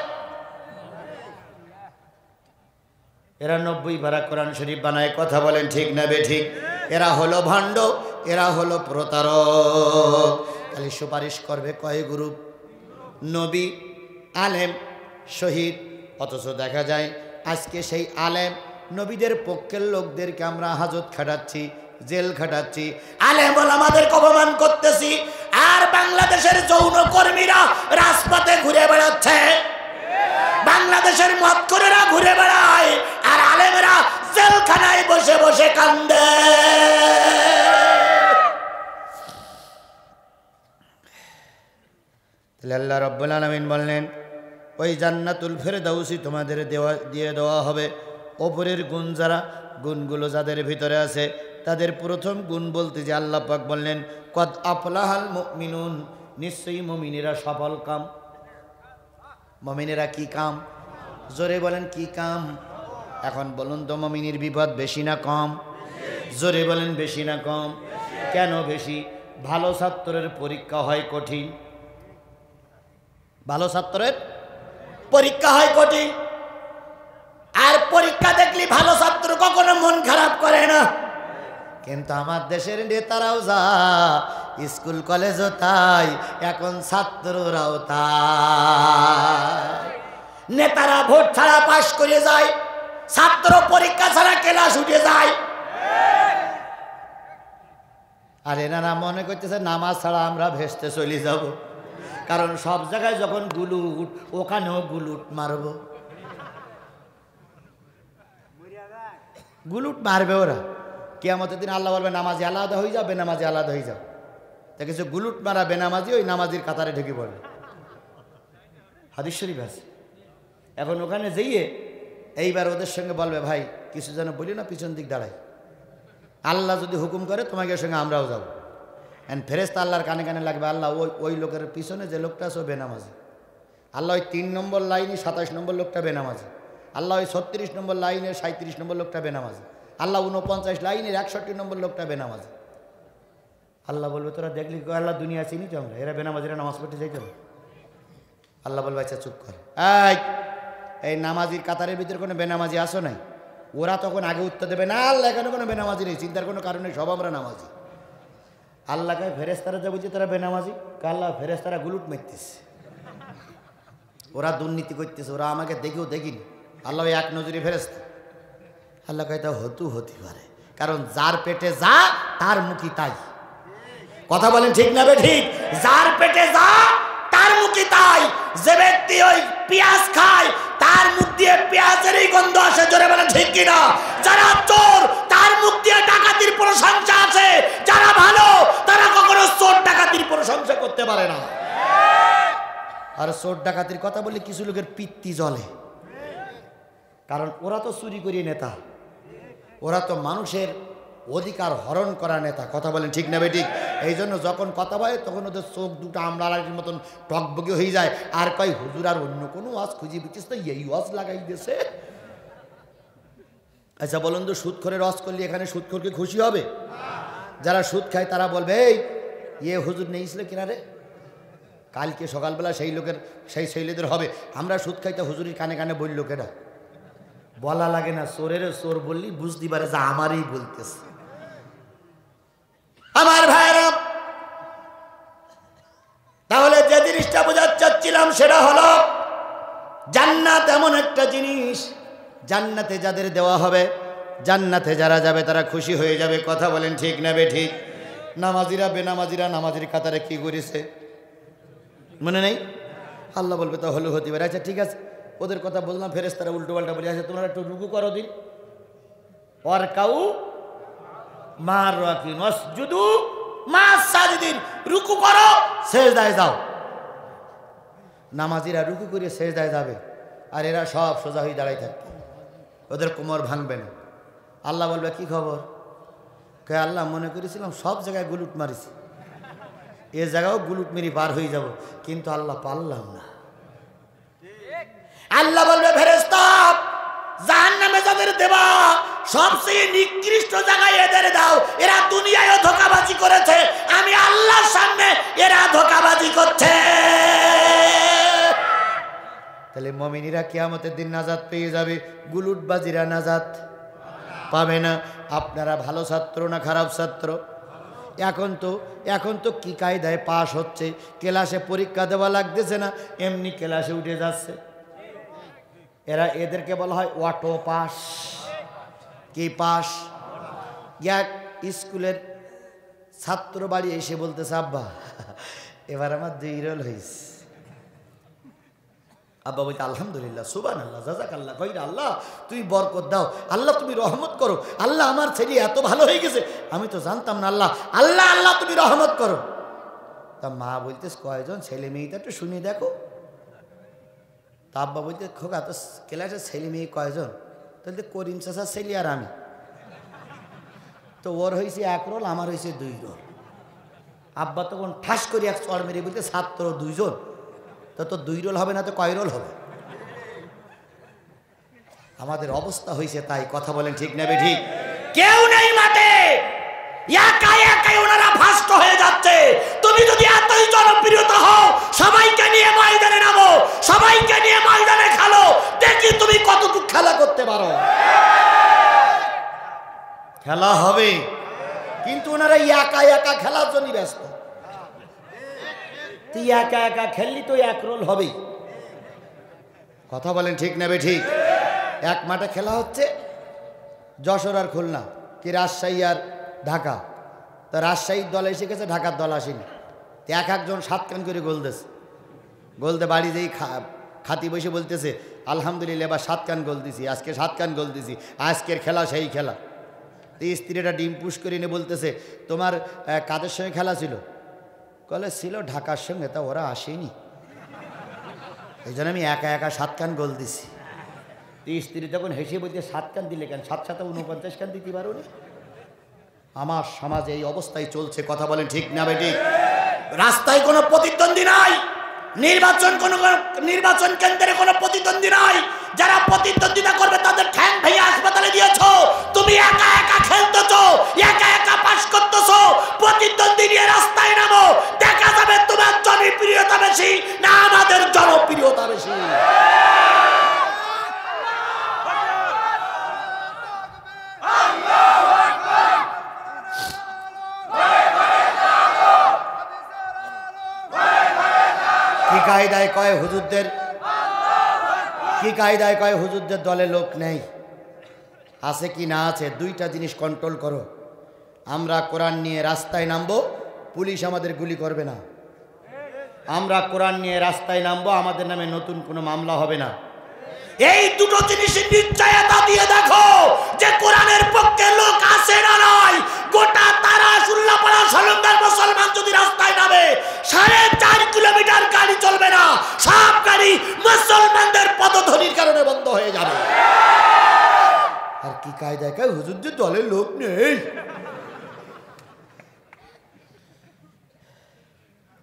এরা 90 পারা কোরআন শরীফ বানায়। কথা বলেন ঠিক না বেঠিক? এরা হলো ভণ্ড, এরা হলো প্রতারক। খালি সুপারিশ করবে কয় গ্রুপ? নবী, আলেম, শহীদ। অথচ দেখা যায় আজকে সেই আলেম নবীদের পক্ষের লোকদেরকে আমরা হাজত খাটাচ্ছি, জেল খাটাচ্ছি, আলেম ওলামাদেরকে অপমান করতেছি। আর বাংলাদেশের যৌন কর্মীরা রাজপথে ঘুরে বেড়াচ্ছে, বাংলাদেশের মদখোরেরা ঘুরে বেড়ায়, আর আলেমেরা জেলখানায় বসে বসে কান্দে। আল্লাহ রাব্বুল আলামিন বললেন, ওই জান্নাতুল ফেরদাউসি তোমাদের দিয়ে দেওয়া হবে। ওপরের গুণ যারা, গুণগুলো যাদের ভিতরে আছে, তাদের প্রথম গুণ বলতে যে আল্লাহ পাক বললেন, কদ আফলাহাল মুমিনুন, নিশ্চয়ই মুমিনেরা সফল কাম। মুমিনেরা কি কাম? জোরে বলেন কি কাম? এখন বলুন তো, মুমিনের বিপদ বেশি না কম? জোরে বলেন বেশি না কম? কেন বেশি? ভালো ছাত্রের পরীক্ষা হয় কঠিন, ভালো ছাত্রের পরীক্ষা হয় কঠিন। আর পরীক্ষা দেখলে ভালো ছাত্র কখনো মন খারাপ করে না। কিন্তু আমার দেশের নেতারাও যা, স্কুল কলেজও তাই, এখন ছাত্ররাও তাই। নেতারা ভোট ছাড়া পাশ করে যায়, ছাত্র পরীক্ষা ছাড়া ক্লাস উঠে যায়। আর এনারা মনে করতেছে নামাজ ছাড়া আমরা ভেস্তে চলে যাব, কারণ সব জায়গায় যখন গুলুট ওখানেও গুলুট মারব। গুলুট মারবে ওরা। কিয়ামতের দিন আল্লাহ বলবে নামাজি আলাদা হয়ে যাও, বেনামাজি আলাদা হয়ে যাও। তা কিছু গুলুট মারা বেনামাজি ওই নামাজির কাতারে ঢুকে পড়বে, হাদিস শরীফ আছে। এখন ওখানে যেয়ে এইবার ওদের সঙ্গে বলবে ভাই কিছু যেন বলি না, পিছন দিক দাঁড়াই, আল্লাহ যদি হুকুম করে তোমাকে সঙ্গে আমরাও যাবো। এন্ড ফেরেশতা আল্লাহর কানে কানে লাগবে, আল্লাহ ওই লোকের পিছনে যে লোকটা আছে ও বেনামাজি। আল্লাহ ওই 3 নম্বর লাইনে 27 নম্বর লোকটা বেনামাজি। আল্লাহ ওই 36 নম্বর লাইনের 37 নম্বর লোকটা বেনামাজি। আল্লাহ 49 লাইনের 61 নম্বর লোকটা বেনামাজি। আল্লাহ বলবে তোরা দেখলি আল্লাহ দুনিয়া চিনি তো আমরা, এরা বেনামাজিরা নামাজ পড়তে যাইতে হবে। আল্লাহ বলবে আচ্ছা চুপ কর, এই নামাজির কাতারের ভিতরে কোনো বেনামাজি আসো নাই? ওরা তখন আগে উত্তর দেবে না আল্লাহ এখানে কোনো বেনামাজি নেই, চিন্তার কোনো কারণ নেই, সব আমরা নামাজি। আল্লাহকে ফেরেশতারা যা বলছে তারা বেনামাজি, আল্লাহ ফেরেশতারা গুলুট মারতেছে, ওরা দুর্নীতি করতেছে, ওরা আমাকে দেখেও দেখিনি। আল্লাহ এক নজরে ফেরেশতা। আল্লাহ কয় তা হতে পারে, কারণ যার পেটে যা তার মুখই তাই। কথা বলেন ঠিক না বে ঠিক? যার পেটে যা তার মুখই তাই। যে ব্যক্তি ওই পেঁয়াজ খায় তার মুখ দিয়ে পেঁয়াজেরই গন্ধ আসে, জোরে বলেন ঠিক কিনা? যারা চোর তার মুখ দিয়ে ডাকাতির প্রশংসা আছে, যারা ভালো তারা কখনো চোর ডাকাতির প্রশংসা করতে পারে না। আর চোর ডাকাতির কথা বললে কিছু লোকের পিত্তি জ্বলে, কারণ ওরা তো চুরি করিয়ে নেতা, ওরা তো মানুষের অধিকার হরণ করা নেতা। কথা বলেন ঠিক না বেঠিক? এই জন্য যখন কথা বলে তখন ওদের চোখ দুটো আমলার মতন টকবগে হয়ে যায়, আর কয় হুজুর আর অন্য কোনো ওয়াজ খুঁজে পেয়েছিস তো এই ওয়াজ লাগাই দিয়েছে। আচ্ছা বলুন তো সুদখোরের ওয়াজ করলে এখানে সুদখোরকে খুশি হবে? যারা সুদ খায় তারা বলবে এই হুজুর নেইছিল কিনারে, কালকে সকালবেলা সেই লোকের সেই ছেলেদের হবে আমরা সুদ খাইতে হুজুরের কানে কানে বলল কেনা, বলা লাগে না, চোরের চোর বললি বুঝতে পারে যে আমারই বলতেছে। আমার ভাইরা, তাহলে যে জিনিসটা বোঝাতে চাচ্ছিলাম সেটা হলো জান্নাত এমন একটা জিনিস, জান্নাতে যাদের দেওয়া হবে, জান্নাতে যারা যাবে তারা খুশি হয়ে যাবে। কথা বলেন ঠিক না বে ঠিক? নামাজিরা বেনামাজিরা নামাজির কাতারে কি করেছে মনে নেই? আল্লাহ বলবে তা হলে হতে পারে। আচ্ছা ঠিক আছে, ওদের কথা বললাম, ফেরেশতারা উল্টো পাল্টা বলে আছে তোমরা একটু রুকু করো দিন, ওর কাউ মার রাকিন ওয়াসজুদু মাস সাজিদিন, রুকু করো সেজদায় যাও। নামাজিরা রুকু করে সেজদায় যাবে, আর এরা সব সোজা হয়ে দাঁড়াই থাকবে, ওদের কোমর ভাঙবে না। আল্লাহ বলবে কি খবর? কে আল্লাহ মনে করেছিলাম সব জায়গায় গুলুট মারিছি, এ জায়গাও গুলুট মেরি পার হয়ে যাব, কিন্তু আল্লাহ পারলাম না। আল্লাহ বলবে ফেরেশতা জাহান্নামে যাদের দেবা সবচেয়ে নিকৃষ্ট জায়গায় এদের দাও, এরা দুনিয়ায়ও ধোঁকাবাজি করেছে, আমি আল্লাহর সামনে এরা ধোঁকাবাজি করছে। তাহলে মুমিনেরা কিয়ামতের দিন নাজাত পেয়ে যাবে, গুলুটবাজিরা নাজাত পাবে না। আপনারা ভালো ছাত্র না খারাপ ছাত্র? এখন তো কি কায়দায় পাস হচ্ছে, ক্লাসে পরীক্ষা দেওয়া লাগতেছে না, এমনি ক্লাসে উঠে যাচ্ছে। এদেরকে বলা হয় অটো পাস। কি পাস? এক স্কুলের ছাত্র বাড়ি এসে বলতেছে আব্বা এবার আমার 2 রোল হয়েছে। আব্বা বলতে আলহামদুলিল্লাহ সুবহানাল্লাহ জাযাকাল্লাহ কইরা, আল্লাহ তুমি বরকত দাও, আল্লাহ তুমি রহমত করো, আল্লাহ আমার ছেলে এত ভালো হয়ে গেছে আমি তো জানতাম না, আল্লাহ আল্লাহ আল্লাহ তুমি রহমত করো। তা মা বলতেস কয়জন ছেলে মেয়েটা একটু শুনে দেখো। তা আব্বা বলতে খোকা তো ক্লাসের ছেলে মেয়ে কয়জন? তাহলে করিম চাচার ছেলে আর আমি, তো ওর হয়েছে 1 রোল আমার হয়েছে 2 রোল। আব্বা তখন ঠাস করে এক চড় মেরে বলতে ছাত্র 2 জন, তো 2 রোল হবে না তো কয় রোল হবে? আমাদের অবস্থা হয়েছে তাই। কথা বলেন ঠিক না বে ঠিক? কেউ নেই মাঠে, একাই একাই ওনারা ফাস্ট হয়ে যাচ্ছে। তুমি যদি এতই জনপ্রিয়তা হও সবাইকে নিয়ে ময়দানে নামো, সবাইকে নিয়ে ময়দানে খেলো, দেখি তুমি কতটুকু খেলা করতে পারো। খেলা হবে, কিন্তু ওনারা একা একা খেলার জন্য ব্যস্ত। তুই একা একা খেললি তো 1 রোল হবেই। কথা বলেন ঠিক নেবে ঠিক। এক মাঠে খেলা হচ্ছে, যশোর আর খুলনা, কি রাজশাহী আর ঢাকা। তো রাজশাহীর দল এসে গেছে, ঢাকার দল আসেনি। এক একজন 7 কান করে গোল দিয়েছে। গোলতে বাড়ি যেই খাতি বসে বলতেছে আলহামদুলিল্লাহ, এবার 7 কান গোল দিছি, আজকে 7 কান গোল দিছি, আজকের খেলা সেই খেলা। তো স্ত্রীটা ডিম পুশ করে নিয়ে বলতেছে তোমার কাদের সঙ্গে খেলা ছিল? কলে ছিল ঢাকার সঙ্গে, তা ওরা আসেনি, এই জন্য আমি একা একা 7 কান গোল দিছি। স্ত্রী তখন হেসে বলতে 7 কান দিলে কেন, 7 7 49 কান দিতে পারো নি? আমার সমাজে এই অবস্থায় চলছে। কথা বলেন ঠিক না বেটি? রাস্তায় কোনো প্রতিদ্বন্দ্বী নাই, নির্বাচন কেন্দ্রে কোনো প্রতিদ্বন্দ্বী নাই। যারা প্রতিদ্বন্দ্বিতা করবে তাদের ঠ্যাং ভেঙে হাসপাতালে দিয়েছো। তুমি একা একা খেলতেছো, একা একা পাস করতেছো। প্রতিদ্বন্দ্বী নিয়ে রাস্তায় নামো, দেখা যাবে তোমার জনপ্রিয়তা বেশি না আমাদের জনপ্রিয়তা বেশি। কি কায়দায় কয় হুজুরদের, কি কায়দায় কয় হুজুরদের দলে লোক নেই? আছে কি না আছে, দুইটা জিনিস কন্ট্রোল করো। আমরা কোরআন নিয়ে রাস্তায় নামবো, পুলিশ আমাদের গুলি করবে না। আমরা কোরআন নিয়ে রাস্তায় নামবো, আমাদের নামে নতুন কোনো মামলা হবে না। এই দুটো জিনিসের নিশ্চয়তা দিয়ে দেখো যে কোরআনের পক্ষে লোক আছে না নয়। গোটা তারাসুল্লাপাড়া সলঙ্গার মুসলমান যদি রাস্তায় নামে 4.5 কিলোমিটার গাড়ি চলবে না, সব গাড়ি মুসলমানদের পদধ্বনির কারণে বন্ধ হয়ে যাবে। আর কি কায়দায় কয় হুজুরদের দলের লোক নেই?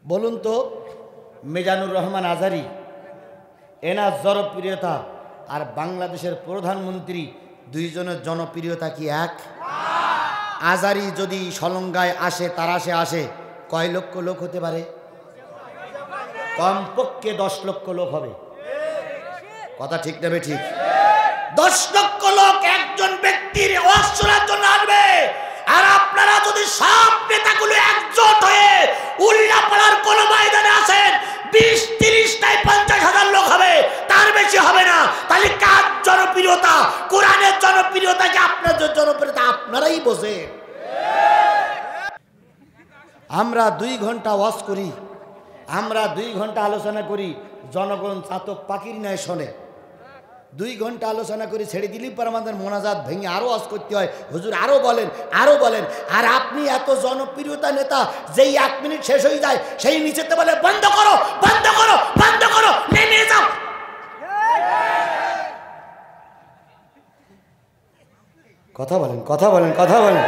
বলুন তো, মিজানুর রহমান আজারি, এনার জনপ্রিয়তা আর বাংলাদেশের প্রধানমন্ত্রী দুইজনের জনপ্রিয়তা কি এক? আজারি যদি সলঙ্গায় আসে, তারাশে আসে, কয় লক্ষ লোক হতে পারে? কমপক্ষে 10 লক্ষ লোক হবে। কথা ঠিক নেবে ঠিক? 10 লক্ষ লোক একজন ব্যক্তির ওয়াজ শোনার জন্য আসবে। আর আপনারা যদি সব নেতাগুলো একজোট হয়ে উল্লাপাড়ার কোন ময়দানে আসেন, 20-30টায় 50,000 লোক হবে, তার বেশি হবে না। তাহলে কার জনপ্রিয়তা? কোরআনের জনপ্রিয়তা কি আপনাদের জনপ্রিয়তা? আপনারাই বোঝেন। আমরা 2 ঘন্টা ওয়াজ করি, আমরা 2 ঘন্টা আলোচনা করি, জনগণ চাতক পাখির ন্যায় শোনে। 2 ঘন্টা আলোচনা করে ছেড়ে দিলেই পর আমাদের মোনাজাত ভেঙে আরো ওয়াজ করতে হয়, হুজুর আরো বলেন, আরো বলেন। আর আপনি এত জনপ্রিয়তা নেতা, যেই 1 মিনিট শেষ হয়ে যায় সেই নিচেতে বলে বন্ধ করো, বন্ধ করো, বন্ধ করো, নেমে যাও। কথা বলেন, কথা বলেন, কথা বলেন।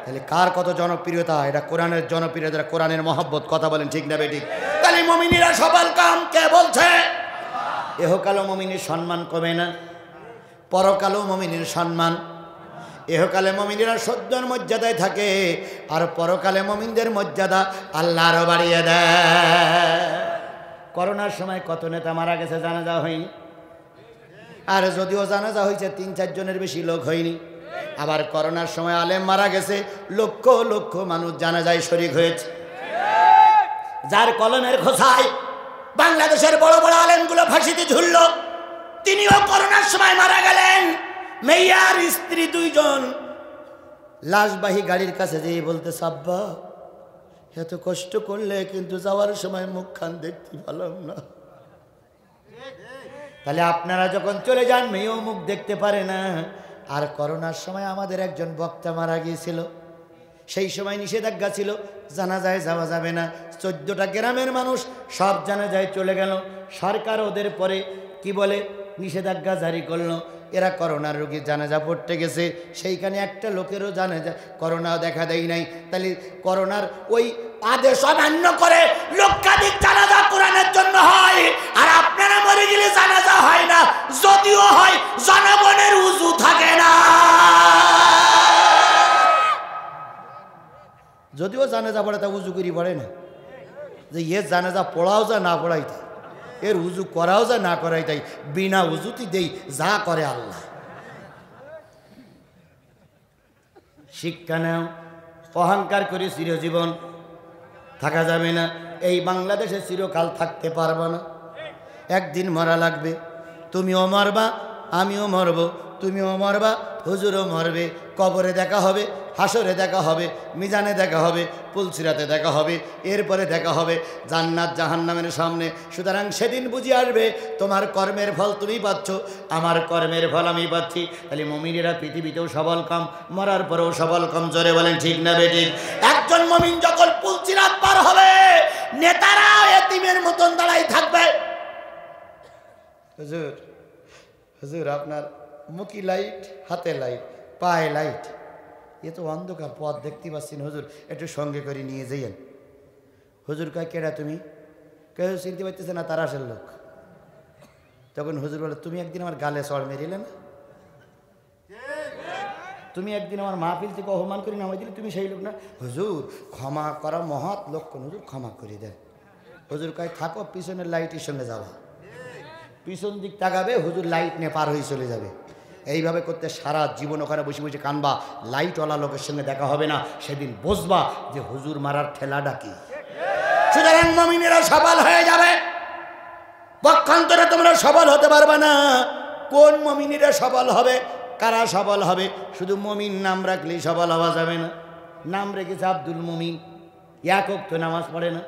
তাহলে কার কত জনপ্রিয়তা? এটা কোরআনের জনপ্রিয়তা, কোরআনের মহব্বত। কথা বলেন ঠিক না বেঠিক? তাহলে মুমিনীরা সফল কাম কে বলছে? এহকালও মুমিনের সম্মান কমে না, পরকালও মুমিনের সম্মান। এহকালে মুমিনেরা সদ্যর মর্যাদায় থাকে, আর পরকালে মুমিনদের মর্যাদা আল্লাহ আরো বাড়িয়ে দেয়। করোনার সময় কত নেতা মারা গেছে, জানাজা হয়নি। আর যদিও জানাজা হয়েছে 3-4 জনের বেশি লোক হয়নি। আবার করোনার সময় আলেম মারা গেছে, লক্ষ লক্ষ মানুষ জানাজায় শরীক হয়েছে। যার কলমের খোসায় বাংলাদেশের বড় বড় আলেমগুলো ফাঁসিতে ঝুলল, তিনিও করোনার সময় মারা গেলেন। মেয়ার স্ত্রী 2 জন লাশবাহী গাড়ির কাছে যেয়ে বলতে, সাব্বা এত কষ্ট করলে কিন্তু যাওয়ার সময় মুখখান দেখতে পেলাম না। তাহলে আপনারা যখন চলে যান মেয়েও মুখ দেখতে পারে না। আর করোনার সময় আমাদের একজন বক্তা মারা গিয়েছিল, সেই সময় নিষেধাজ্ঞা ছিল, জানাজায় যাওয়া যাবে না। 14টা গ্রামের মানুষ সব জানাজায় চলে গেল। সরকার ওদের পরে কি বলে নিষেধাজ্ঞা জারি করলো। এরা করোনার রোগী জানাজা পড়তে গেছে, সেইখানে একটা লোকেরও জানাজা করোনাও দেখা দেয় নাই। তাহলে করোনার ওই আদেশ অমান্য করে লক্ষাধিক জানাজা কোরআনের জন্য হয়, আর আপনারা মরে গেলে জানাজা হয় না। যদিও হয়, জনগণের উযু থাকে না। যদিও জানাজা পড়ে তা উজু করি পড়ে না, যে এর জানাজা পড়াও যা না পড়াই তাই, এর উজু করাও যা না করাই তাই, বিনা উজুতি দেই যা করে আল্লাহ। শিক্ষা নাও, অহংকার করে চিরজীবন থাকা যাবে না। এই বাংলাদেশে চিরকাল থাকতে পারবো না, একদিন মরা লাগবে। তুমিও মরবা, আমিও মরব, তুমিও মরবা, হুজুরও মরবে। কবরে দেখা হবে, হাসরে দেখা হবে, মিজানে দেখা হবে, পুলসিরাতে দেখা হবে, এরপরে দেখা হবে জান্নাত জাহান্নামের সামনে। সুতরাং সেদিন বুঝি আসবে তোমার কর্মের ফল তুমি পাচ্ছ, আমার কর্মের ফল আমি পাচ্ছি। তাহলে মুমিনেরা পৃথিবীতেও সবল কম, মরার পরেও সবল কম। জোরে বলেন ঠিক না বেঠিক? একজন মুমিন যখন পুলসিরাত পার হবে, নেতারা এতিমের মতন দাঁড়াই থাকবে। হুজুর, হুজুর আপনার মুখে লাইট, হাতে লাইট, পায়ে লাইট, এ তো অন্ধকার, পথ দেখতে পাচ্ছি না হুজুর, একটু সঙ্গে করে নিয়ে যাইয়েন। হুজুর কয়, কেডা তুমি? কেউ চিনতে পারতেছে না, তার আসল লোক। তখন হুজুর বলে, তুমি একদিন আমার গালে চড় মেরিলে না, তুমি একদিন আমার মাহফিল থেকে অপমান করে নামাই দিলে, তুমি সেই লোক না? হুজুর ক্ষমা করা মহৎ লক্ষণ, হুজুর ক্ষমা করে দেন। হুজুর কয়, থাকো, পিছনের লাইটের সঙ্গে যাওয়া। পিছন দিক তাকাবে, হুজুর লাইট নিয়ে পার হয়ে চলে যাবে। এইভাবে করতে সারা জীবন ওখানে বসে বসে কানবা, লাইটওয়ালা লোকের সঙ্গে দেখা হবে না। সেদিন বুঝবা যে হুজুর মারার ঠেলাটা কি। সুতরাং মুমিনেরা সবল হয়ে যাবে, পক্ষান্তরে তোমরা সবল হতে পারবে না। কোন মুমিনেরা সবল হবে? কারা সবল হবে? শুধু মুমিন নাম রাখলেই সবল হওয়া যাবে না। নাম রেখেছে আব্দুল মুমিন, এক ওয়াক্ত নামাজ পড়ে না।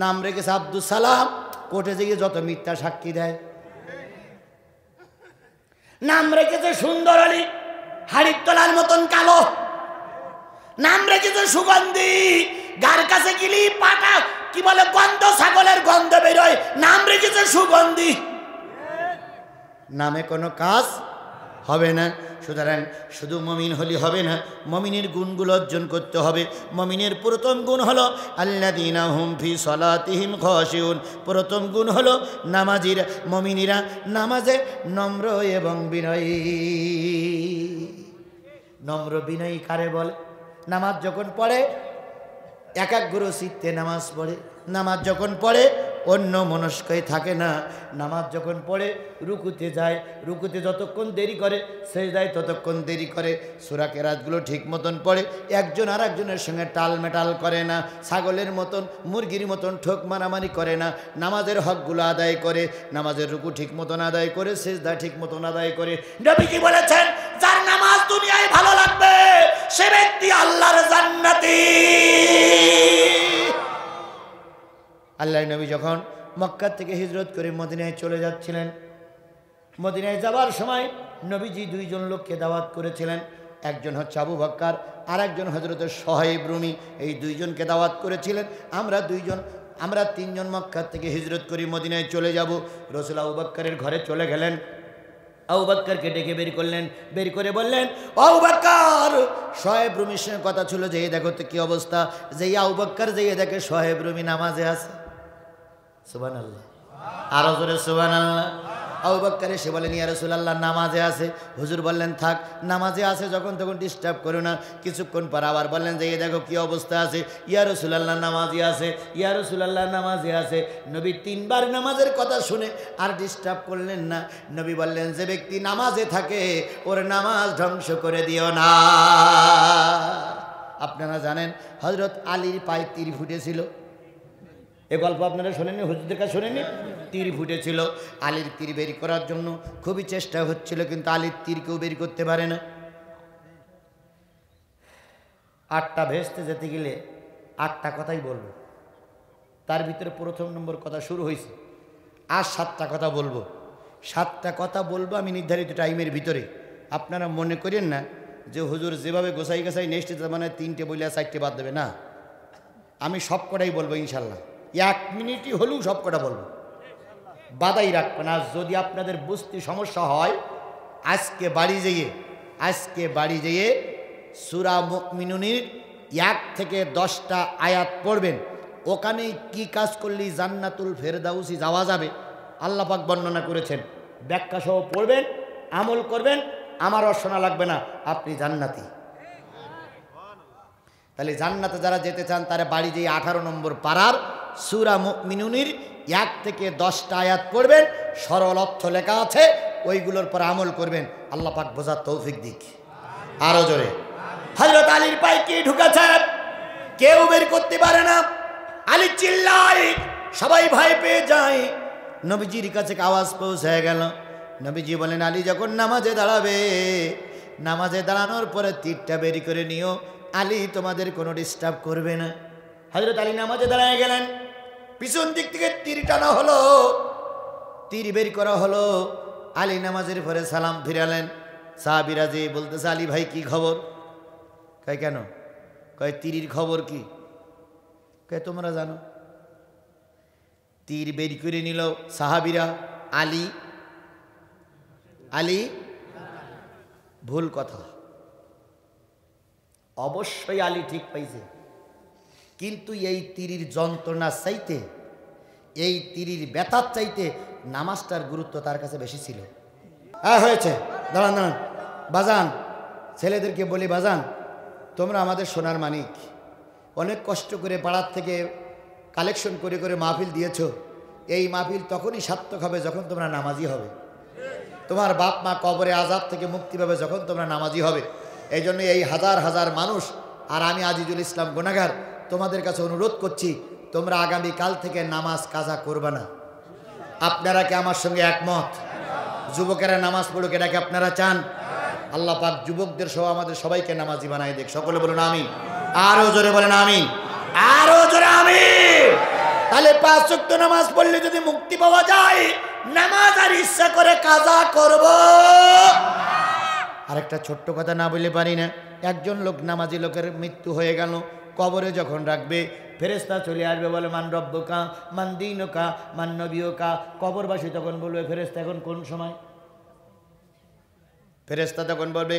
নাম রেখেছে আব্দুল সালাম, কোর্টে গিয়ে যত মিথ্যা সাক্ষী দেয়। নাম রেখেছে সুন্দর আলী, হাড়ির তলার মতন কালো। নাম রেখেছে সুগন্ধি, গার কাছে গিলি পাটা কি বলে গন্ধ, ছাগলের গন্ধ বেরোয়। নাম রেখেছে সুগন্ধি। নামে কোনো কাজ হবে না। সুতরাং শুধু মুমিন হলি হবে না, মুমিনের গুণগুলো অর্জন করতে হবে। মুমিনের প্রথম গুণ হলো আল্লাযীনা হুম ফি সলাতিহিম খাশিউন। প্রথম গুণ হলো নামাজিরা, মুমিনীরা নামাজে নম্র এবং বিনয়ী। নম্র বিনয়ী কারে বলে? নামাজ যখন পড়ে একাগ্র চিত্তে নামাজ পড়ে। নামাজ যখন পড়ে অন্য মনস্কই থাকে না। নামাজ যখন পড়ে রুকুতে যায়, রুকুতে যতক্ষণ দেরি করে সেজদায় ততক্ষণ দেরি করে। সূরা কেরাতগুলো ঠিক মতন পড়ে, একজন আর একজনের সঙ্গে টাল মেটাল করে না। ছাগলের মতন মুরগির মতন ঠোক মারামারি করে না। নামাজের হকগুলো আদায় করে, নামাজের রুকু ঠিক মতন আদায় করে, সেজদা ঠিক মতন আদায় করে। নবী কি বলেছেন? যার নামাজ দুনিয়ায় ভালো লাগবে সে ব্যক্তি আল্লাহর জান্নাতি। আল্লাহ নবী যখন মক্কা থেকে হিজরত করে মদিনায় চলে যাচ্ছিলেন, মদিনায় যাবার সময় নবীজি দুইজন লোককে দাওয়াত করেছিলেন। একজন হচ্ছে আবু বকর, আর একজন হযরত সুহাইব রুমি। এই দুইজনকে দাওয়াত করেছিলেন। আমরা তিনজন মক্কা থেকে হিজরত করে মদিনায় চলে যাব। রাসূল আবু বকরের ঘরে চলে গেলেন। আবু বকরকে ডেকে বের করলেন, বের করে বললেন, আবু বকর, সুহাইব রুমির সঙ্গে কথা ছিল, যে দেখো তো কি অবস্থা। যেই আবু বকর যেয়ে দেখে সুহাইব রুমি নামাজে আছে। সুবহানাল্লাহ, আরো জোরে সুবহানাল্লাহ। আবু বকর এসে বলেন, ইয়া রাসূলুল্লাহ নামাজে আছে। হুজুর বললেন, থাক, নামাজে আছে যখন তখন ডিস্টার্ব করো না। কিছুক্ষণ পর আবার বললেন যে এই দেখো কি অবস্থা আছে। ইয়া রাসূলুল্লাহ নামাজে আছে, ইয়া রাসূলুল্লাহ নামাজে আছে। নবী তিনবার নামাজের কথা শুনে আর ডিস্টার্ব করলেন না। নবী বললেন, যে ব্যক্তি নামাজে থাকে ওর নামাজ ধ্বংস করে দিও না। আপনারা জানেন হযরত আলীর পায়ে তীর ফুটেছিল। এ গল্প আপনারা শোনেননি? হুজুরদের কাছে শোনেননি? তীর ফুটেছিল। আলীর তীর বের করার জন্য খুবই চেষ্টা হচ্ছিল, কিন্তু আলীর তীর কেউ বের করতে পারে না। 8টা ভেস্তে যেতে গেলে 8টা কথাই বলবো। তার ভিতরে প্রথম নম্বর কথা শুরু হয়েছে, আর 7টা কথা বলবো। 7টা কথা বলবো আমি নির্ধারিত টাইমের ভিতরে। আপনারা মনে করেন না যে হুজুর যেভাবে গোসাই গোসাই নেক্সট মানে 3টে বলে 4টে বাদ দেবে না। আমি সব কটাই বলবো ইনশাল্লাহ। 1 মিনিটই হলেও সব কটা বলবো, বাদাই রাখবেন। আর যদি আপনাদের বুঝতে সমস্যা হয়, আজকে বাড়ি যেয়ে সূরা মুমিনুনের 1 থেকে 10টা আয়াত পড়বেন। ওখানে কি কাজ করলে জান্নাতুল ফেরদাউসি যাওয়া যাবে আল্লাহ পাক বর্ণনা করেছেন। ব্যাখ্যা সহ পড়বেন, আমল করবেন, আমারও শোনা লাগবে না, আপনি জান্নাতি। তাহলে জান্নাতে যারা যেতে চান তারা বাড়ি যেয়ে 18 নম্বর পারার সূরা মুমিনুনের 1 থেকে 10টা আয়াত পড়বেন। সরল অর্থ লেখা আছে, ওইগুলোর পর আমল করবেন। আল্লাহ পাক বোঝার তৌফিক দিক। আরো জোরে। হযরত আলীর পায়ে কি ঢুকেছে কেউ বের করতে পারে না। আলী চিল্লায়, সবাই ভয় পেয়ে যায়। নবীজির কাছে আওয়াজ পৌঁছায় গেল। নবীজি বলেন, আলী যখন নামাজে দাঁড়াবে, নামাজে দাঁড়ানোর পরে তীরটা বেরি করে নিও, আলী তোমাদের কোনো ডিস্টার্ব করবে না। হযরত আলী নামাজে দাঁড়ায় গেলেন, পিছন দিক থেকে তীর টানা হলো, তীর বের করা হলো। আলী নামাজের পরে সালাম ফিরালেন। সাহাবীরা যে বলতেছে, আলী ভাই কি খবর? কয় কেন? কয় তীরের খবর কি? কয় তোমরা জানো। তীর বের করে নিল সাহাবীরা। আলী আলী ভুল কথা, অবশ্যই আলী ঠিক পাইছে, কিন্তু এই তীরের যন্ত্রণা চাইতে, এই তীরের ব্যথার চাইতে নামাজটার গুরুত্ব তার কাছে বেশি ছিল। হ্যাঁ হয়েছে, দাঁড়ান দাঁড়ান বাজান, ছেলেদেরকে বলি বাজান, তোমরা আমাদের সোনার মানিক, অনেক কষ্ট করে পাড়ার থেকে কালেকশন করে করে মাহফিল দিয়েছ। এই মাহফিল তখনই সার্থক হবে যখন তোমরা নামাজি হবে। তোমার বাপ মা কবরে আযাব থেকে মুক্তি পাবে যখন তোমরা নামাজি হবে। এই জন্য এই হাজার হাজার মানুষ আর আমি আজিজুল ইসলাম গুনাহগার তোমাদের কাছে অনুরোধ করছি, তোমরা আগামী কাল থেকে নামাজ কাজা করবে না। আপনারা কি আমার সঙ্গে একমত? যুবকেরা নামাজ পড়ুক, এটা কি আপনারা চান? আল্লাহ পাক যুবকদের সহ আমাদের সবাইকে নামাজি বানাই দেখ। সকলে বলুন আমিন। আরো জোরে বলেন আমিন, আরো জোরে আমিন। তাহলে 5 ওয়াক্ত নামাজ পড়লে যদি মুক্তি পাওয়া যায়, নামাজ আর ইচ্ছা করে কাজা করব। আরেকটা ছোট্ট কথা না বললে পারি না। একজন লোক, নামাজি লোকের মৃত্যু হয়ে গেল, কবরে যখন রাখবে ফেরেশতা চলে আসবে, বলে মান রব্বুকা মান দীনুকা মান নবিয়ুকা। কবরবাসী তখন বলবে, ফেরেশতা এখন কোন সময়? ফেরেশতা তখন বলবে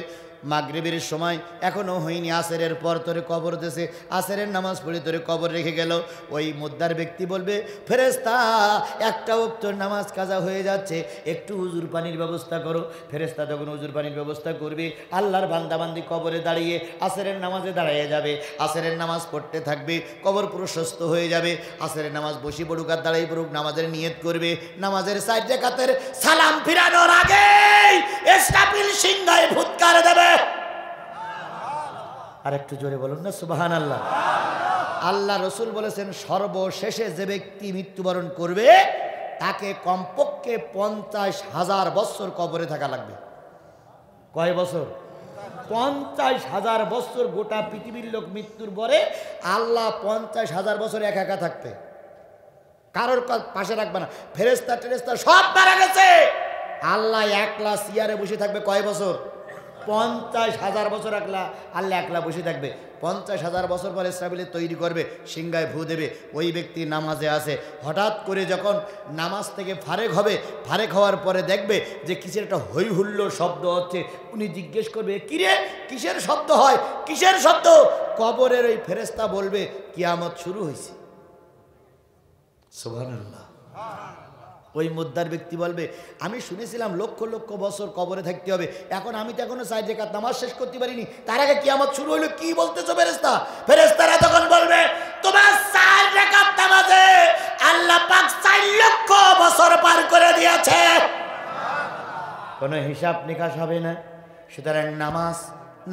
মাগরিবের সময়, এখনো হয়নি, আসরের পর তোরে কবর দেশে, আসরের নামাজ পড়ে তোরে কবর রেখে গেল। ওই মুদ্দার ব্যক্তি বলবে, ফেরেশতা একটা ওয়াক্ত নামাজ কাজা হয়ে যাচ্ছে, একটু উজুর পানির ব্যবস্থা করো। ফেরেশতা তখন উজুর পানির ব্যবস্থা করবে। আল্লাহর বান্দাবান্দি কবরে দাঁড়িয়ে আসরের নামাজে দাঁড়িয়ে যাবে, আসরের নামাজ পড়তে থাকবে, কবর প্রশস্ত হয়ে যাবে। আসরের নামাজ বসি পড়ুক আর দাঁড়িয়ে পড়ুক, নামাজের নিয়ত করবে। নামাজের 4 রাকাতের সালাম ফিরানোর আগে ইসরাফিল সিংহায় ভুৎকার দেবে। আর একটু জোরে বলুন না সুবহানাল্লাহ। আল্লাহ রসুল বলেছেন, সর্বশেষে যে ব্যক্তি মৃত্যুবরণ করবে তাকে কমপক্ষে 50,000 বছর কবরে থাকা লাগবে। কয় বছর? 50,000 বছর। গোটা পৃথিবীর লোক মৃত্যুর পরে আল্লাহ 50,000 বছর একা একা থাকবে, কারোর পাশে রাখবে না। ফেরেশতা টেরেশতা সব মারা গেছে, আল্লাহ একলা চেয়ারে বসে থাকবে। কয় বছর? 50,000 বছর আল্লাহ একলা বসে থাকবে। 50,000 বছর পরে ইসরাফিল তৈরি করবে, সিংহায় ভূ দেবে। ওই ব্যক্তি নামাজে আসে, হঠাৎ করে যখন নামাজ থেকে ফারেক হবে, ফারেক হওয়ার পরে দেখবে যে কিসের একটা হৈ হুল্লোড় শব্দ হচ্ছে। উনি জিজ্ঞেস করবে, কিরে কিসের শব্দ হয়, কিসের শব্দ? কবরের ওই ফেরেশতা বলবে, কিয়ামত শুরু হয়েছে। সুবহানাল্লাহ। ওই মুদ্দার ব্যক্তি বলবে, আমি শুনেছিলাম লক্ষ লক্ষ বছর কবরে থাকতে হবে, এখন আমি তো এখনো 4 রাকাত নামাজ শেষ করতে পারিনি, তার আগে কিয়ামত শুরু হলো, কি বলতেছো ফেরেশতা? ফেরেশতারা তখন বলবে, তোমার 4 রাকাত নামাজে আল্লাহ পাক 4 লক্ষ বছর পার করে দিয়েছে। কোনো হিসাব নিকাশ হবে না। সুতরাং নামাজ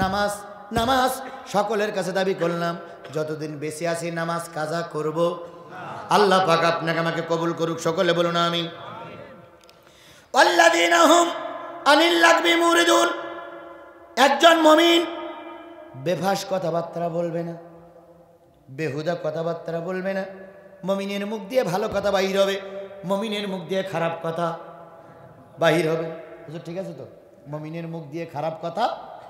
নামাজ নামাজ সকলের কাছে দাবি করলাম, যতদিন বেঁচে আছি নামাজ কাজা করব। আল্লাহ পাক আপনাকে আমাকে কবুল করুক। সকলে বলুন আমিন। আল্লাযীনা হুম আনিল লাগবি মুরিদুন। একজন মুমিন বেফাস কথাবার্তা বলবে না, বেহুদা কথাবার্তা বলবে না। মুমিনের মুখ দিয়ে ভালো কথা বাহির হবে, মুমিনের মুখ দিয়ে খারাপ কথা বাহির হবে। ঠিক আছে তো? মুমিনের মুখ দিয়ে খারাপ কথা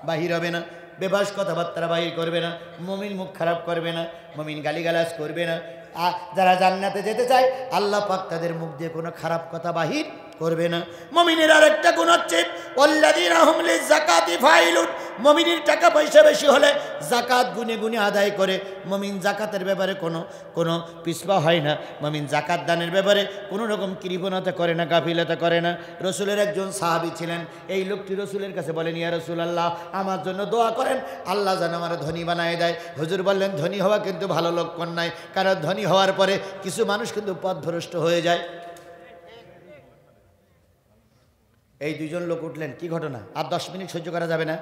বাহির হবে না, বেফাস কথাবার্তা বাহির করবে না, মুমিন মুখ খারাপ করবে না, মুমিন গালিগালাজ করবে না। আর যারা জান্নাতে যেতে চায় আল্লাহ পাক তাদের মুখ দিয়ে কোনো খারাপ কথা বাহির করবে না। মুমিনের আরেকটা গুণ হচ্ছে ওয়াল্লাযীনা হুম লিযাকাতি ফাইলুন। মুমিনের টাকা পয়সা বেশি হলে যাকাত গুনে গুনে আদায় করে। মুমিন যাকাতের ব্যাপারে কোনো পিছপা হয় না। মুমিন যাকাত দানের ব্যাপারে কোনো রকম কৃপণতা করে না, গাফিলতা করে না। রসুলের একজন সাহাবী ছিলেন, এই লোকটি রসুলের কাছে বলেন, ইয়া রাসূলুল্লাহ আমার জন্য দোয়া করেন, আল্লাহ যেন আমার ধনী বানায় দেয়। হুজুর বললেন, ধনী হওয়া কিন্তু ভালো লক্ষণ নাই, কারণ ধনী হওয়ার পরে কিছু মানুষ কিন্তু পথভ্রষ্ট হয়ে যায়। এই 2 জন লোক উঠলেন, কি ঘটনা? আর 10 মিনিট সহ্য করা যাবে না?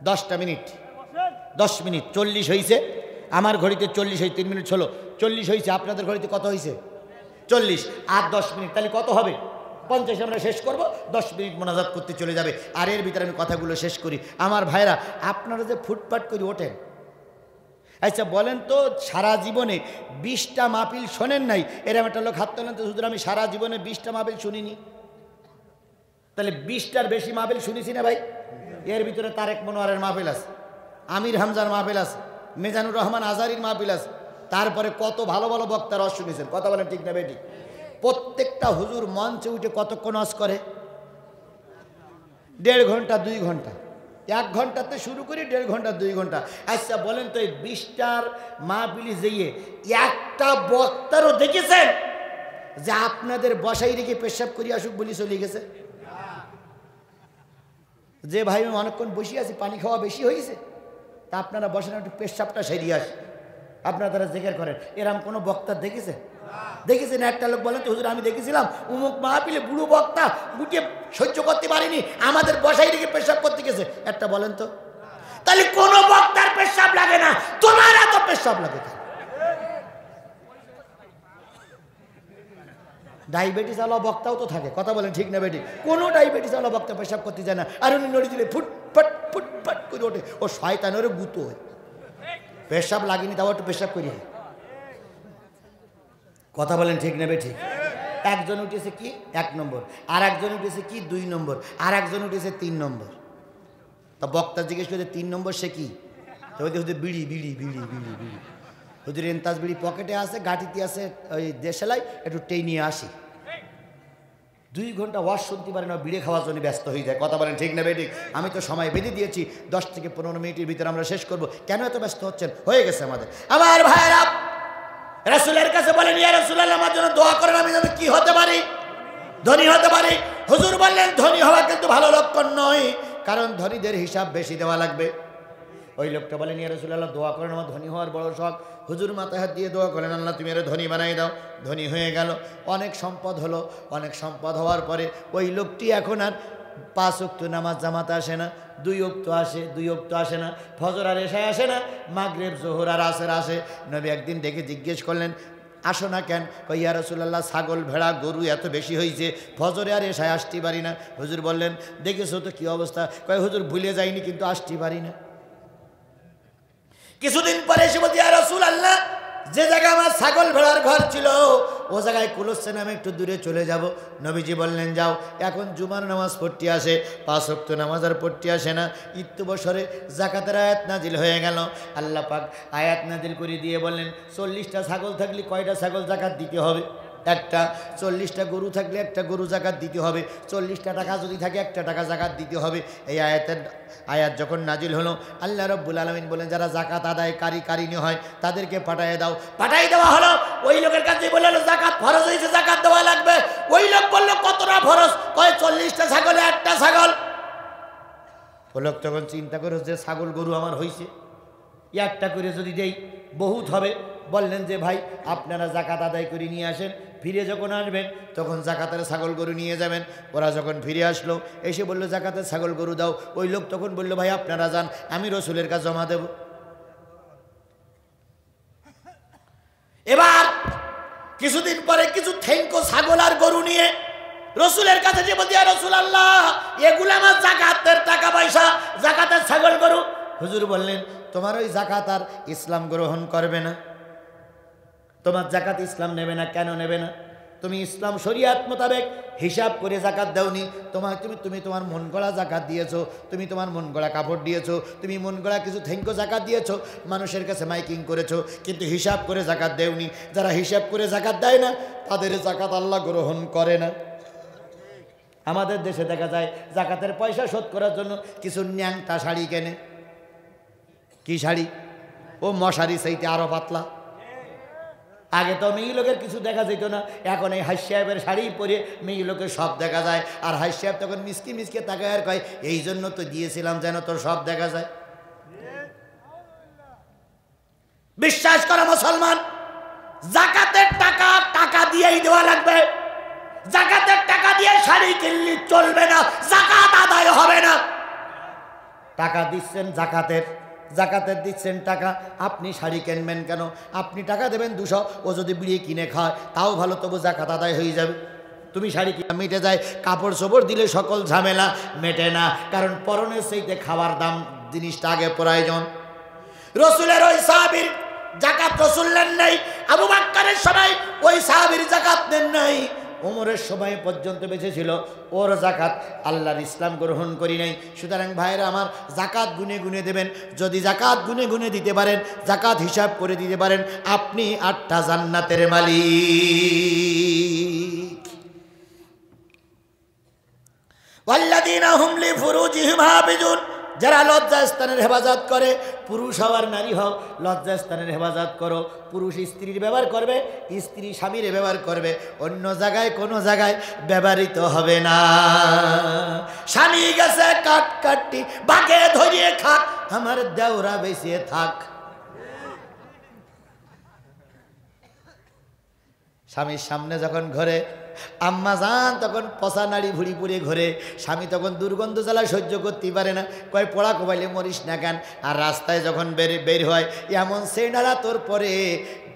10টা মিনিট, 10 মিনিট 40 হয়েছে। আমার ঘড়িতে 40 হয়েছে, 3 মিনিট হলো 40 হয়েছে। আপনাদের ঘড়িতে কত হয়েছে? 40 আর 10 মিনিট, তাহলে কত হবে? 50 আমরা শেষ করব, 10 মিনিট মোনাজাত করতে চলে যাবে। আর এর ভিতরে আমি কথাগুলো শেষ করি। আমার ভাইরা, আপনারা যে ফুটপাট করে ওঠেন, আচ্ছা বলেন তো, সারা জীবনে 20টা মাহফিল শোনেন নাই? এরকম একটা লোক হাত তোলেন তো, হুজুর আমি সারা জীবনে 20টা মাহফিল শুনিনি। তাহলে 20টার বেশি মাহফিল শুনেছি না ভাই? এর ভিতরে তারেক মনোয়ারের মাহফিল আছে, আমির হামজার মাহফিল আছে, মেজানুর রহমান আজারির মাহফিল আছে, তারপরে কত ভালো ভালো বক্তার ওয়াজ শুনেছেন। কথা বলেন ঠিক না বেটি? প্রত্যেকটা হুজুর মঞ্চে উঠে কতক্ষণ ওয়াজ করে? 1.5 ঘন্টা 2 ঘন্টা। 1 ঘন্টাতে শুরু করি, 1.5 ঘন্টা 2 ঘন্টা। আচ্ছা বলেন তো, এই 20টার মাহফিলে যেয়ে একটা বক্তারও দেখেছেন যে আপনাদের বসাই রেখে পেশাব করি আসুক বলি চলে গেছে? যে ভাই আমি অনেকক্ষণ বসে আছি, পানি খাওয়া বেশি হয়েছে, তা আপনারা বসেন একটু পেশাবটা সেরিয়ে আসে, আপনারা তারা জিকির করেন, এরকম কোনো বক্তা দেখেছে? দেখেছেন? একটা লোক বলেন তো, হুজুর আমি দেখেছিলাম উমুক মাহফিলে বুড়ো বক্তা গুটিয়ে সহ্য করতে পারিনি, আমাদের বসাই রেখে পেশাব করতে গেছে। একটা বলেন তো। তাহলে কোনো বক্তার পেশাব লাগে না, তোমার এত পেশাব লাগে কেন? ডায়াবেটিস আলা বক্তাও তো থাকে। কথা বলেন ঠিক না বেটি? কোনো ডায়াবেটিস আলা বক্তা পেশাব করতে যায় না, আর উনি নড়ি দিলে ফুটফাট ফুটফাট করে ওঠে, ও শয়তানেরও গুঁতো হয়। পেশাব লাগেনি তাও একটু পেশাব করি। কথা বলেন ঠিক না বেটি? একজন উঠেছে কি 1 নম্বর, আর একজন উঠেছে কি 2 নম্বর, আর একজন উঠেছে 3 নম্বর। তা বক্তা জিজ্ঞেস করে 3 নম্বর সে কি? তো ওদের বিড়ি বিড়ি বিড়ি বিড়ি বিড়ি, ওদের এনতাজ বিড়ি পকেটে আছে, গাড়িতে আছে, ওই দেশালাই একটু টেই নিয়ে আসি। 2 ঘন্টা ওয়াজ শুনতে পারে না, বিড়ে খাওয়ার জন্য ব্যস্ত হয়ে যায়। কথা বলেন ঠিক না বেটি? আমি তো সময় বেঁধে দিয়েছি, 10 থেকে 15 মিনিটের ভিতরে আমরা শেষ করব। কেন এত ব্যস্ত হচ্ছেন? হয়ে গেছে আমাদের। আমার ভাইয়েরা, রাসূলের কাছে বলেন, ইয়া রাসূলুল্লাহ আমার জন্য দোয়া করেন, আমি যেন কি হতে পারি? ধনী হতে পারি। হুজুর বললেন, ধনী হওয়া কিন্তু ভালো লক্ষণ নয়, কারণ ধনীদের হিসাব বেশি দেওয়া লাগবে। ওই লোকটা বলেন, ইয়া রাসূলুল্লাহ দোয়া করেন, আমার ধনী হওয়ার বড় শখ। হুজুর মাথায় হাত দিয়ে দোয়া করেন, আল্লাহ তুমি এর ধনী বানাই দাও। ধনী হয়ে গেল, অনেক সম্পদ হলো। অনেক সম্পদ হওয়ার পরে ওই লোকটি এখন আর 5 ওয়াক্ত নামাজ জামাতে আসে না, 2 ওয়াক্ত আসে, 2 ওয়াক্ত আসে না, ফজর আর এশায় আসে না, মাগরিব জোহর আর আসর আসে। নবী একদিন ডেকে জিজ্ঞেস করলেন, আসো না কেন? কই ইয়া রাসূলুল্লাহ ছাগল ভেড়া গরু এত বেশি হয়েছে, ফজরে আর এশায় আসতে পারি না। হুজুর বললেন, দেখেছো তো কি অবস্থা? কয় হুজুর ভুলে যাইনি, কিন্তু আসতে পারি না। কিছুদিন পরে এসে বলতে, ইয়া রাসূলুল্লাহ যে জায়গায় আমার ছাগল ভেড়ার ঘর ছিল ও জায়গায় কুলুসে নামে একটু দূরে চলে যাব। নবীজি বললেন, যাও। এখন জুমার নামাজ পড়তে আসে, 5 ওয়াক্ত নামাজ আর পড়তে আসে না। ঈদ বছরে জাকাতের আয়াত নাজিল হয়ে গেল। আল্লাহ পাক আয়াত নাজিল করে দিয়ে বললেন, 40টা ছাগল থাকলে কয়টা ছাগল জাকাত দিতে হবে? একটা। 40টা গরু থাকলে একটা গরু জাকাত দিতে হবে। 40টা টাকা যদি থাকে 1 টাকা জাকাত দিতে হবে। এই আয়াত যখন নাজিল হলো, আল্লাহ রাব্বুল আলামিন বলেন, যারা জাকাত আদায়কারী কারিনী হয় তাদেরকে পাঠিয়ে দাও। পাঠিয়ে দেওয়া হলো। ওই লোকের কাছে বলল, জাকাত ফরজ হয়েছে, জাকাত দেওয়া লাগবে। ওই লোক বলল, কতটা ফরজ? কয় 40টা ছাগলে 1টা ছাগল। ও লোক তখন চিন্তা করে, যে ছাগল গরু আমার হয়েছে, 1টা করে যদি দেই বহুত হবে। বললেন যে ভাই আপনারা জাকাত আদায় করে নিয়ে আসেন, ফিরে যখন আসবেন তখন জাকাতের ছাগল গরু নিয়ে যাবেন। ওরা যখন ফিরে আসলো, এসে বলল জাকাতের ছাগল গরু দাও। ওই লোক তখন বলল, ভাই আপনারা যান, আমি রসুলের কাছে জমা দেব। এবার কিছুদিন পরে কিছু থেংকো ছাগল আর গরু নিয়ে রসুলের কাছে যে বলছি, রাসূলুল্লাহ এগুলো আমার জাকাতের টাকা পয়সা, জাকাতের ছাগল গরু। হুজুর বললেন, তোমার ওই জাকাত আর ইসলাম গ্রহণ করবে না, তোমার জাকাত ইসলাম নেবে না। কেন নেবে না? তুমি ইসলাম শরিয়াত মোতাবেক হিসাব করে জাকাত দাওনি। তুমি তোমার মন গড়া জাকাত দিয়েছো, তুমি তোমার মন গড়া কাপড় দিয়েছো, তুমি মন গড়া কিছু থেংকো জাকাত দিয়েছো, মানুষের কাছে মাইকিং করেছো, কিন্তু হিসাব করে জাকাত দেওনি। যারা হিসাব করে জাকাত দেয় না তাদের জাকাত আল্লাহ গ্রহণ করে না। আমাদের দেশে দেখা যায় জাকাতের পয়সা শোধ করার জন্য কিছু ন্যাংটা শাড়ি কেনে। কি শাড়ি? ও মশারি চাইতে আরো পাতলা। আগে তো মেয়ে লোকের কিছু দেখা যেত না, এখন এই হাজ সাহেবের শাড়ি পরে মেয়ে লোকের সব দেখা যায়। আর হাজ সাহেব তখন মিসকে মিসকে তাকায় আর কয়, এই জন্য তো দিয়েছিলাম যেন তোর সব দেখা যায়। বিশ্বাস করো মুসলমান, জাকাতের টাকা টাকা দিয়েই দেওয়া লাগবে। জাকাতের টাকা দিয়ে শাড়ি কিনলে চলবে না, জাকাত আদায় হবে না। টাকা দিচ্ছেন জাকাতের, জাকাতের দিচ্ছেন টাকা, আপনি শাড়ি কিনবেন কেন? আপনি টাকা দেবেন 200, ও যদি বিড়ি কিনে খায় তাও ভালো, তবু জাকাত আদায় হয়ে যাবে। তুমি শাড়ি কিনে মিটে যায়, কাপড় চোপড় দিলে সকল ঝামেলা মেটে না, কারণ পরনের সেইতে খাবার দাম জিনিসটা আগে প্রয়োজন। রসুলের ওই সাহাবীর জাকাত রসুল নেন নাই, আবু বকরের সময় ওই সাহাবীর জাকাত নেন নাই, ওমরের সময় পর্যন্ত বেঁচে ছিল, ওর জাকাত আল্লাহর ইসলাম গ্রহণ করি নাই। সুতরাং ভাইরা আমার, জাকাত গুনে গুনে দেবেন। যদি জাকাত গুনে গুনে দিতে পারেন, জাকাত হিসাব করে দিতে পারেন, আপনি 8টা জান্নাতের মালিক। ওয়াল্লাযীনা হুম লিফুরুজিহিম হাফিজুন, যারা লজ্জাস্থানের হেফাজত করে, পুরুষ হওয়ার নারী হও, লজ্জাস্থানের হেফাজত করো। পুরুষ স্ত্রীর ব্যবহার করবে, স্ত্রী স্বামীর ব্যবহার করবে, অন্য জায়গায় কোনো জায়গায় ব্যবহৃত হবে না। স্বামী গেছে কাট কাটি, বাগে ধরিয়ে খাক, আমার দেওরা বেঁচে থাক। স্বামীর সামনে যখন ঘরে আম্মা যান, তখন পচা নাড়ি ভুড়ি পুড়ে ঘরে, স্বামী তখন দুর্গন্ধ জ্বালা সহ্য করতে পারে না, কয় পোড়া কোবাইলে মরিস না কেন। আর রাস্তায় যখন বের হয়, এমন সেই নাড়া তোর পরে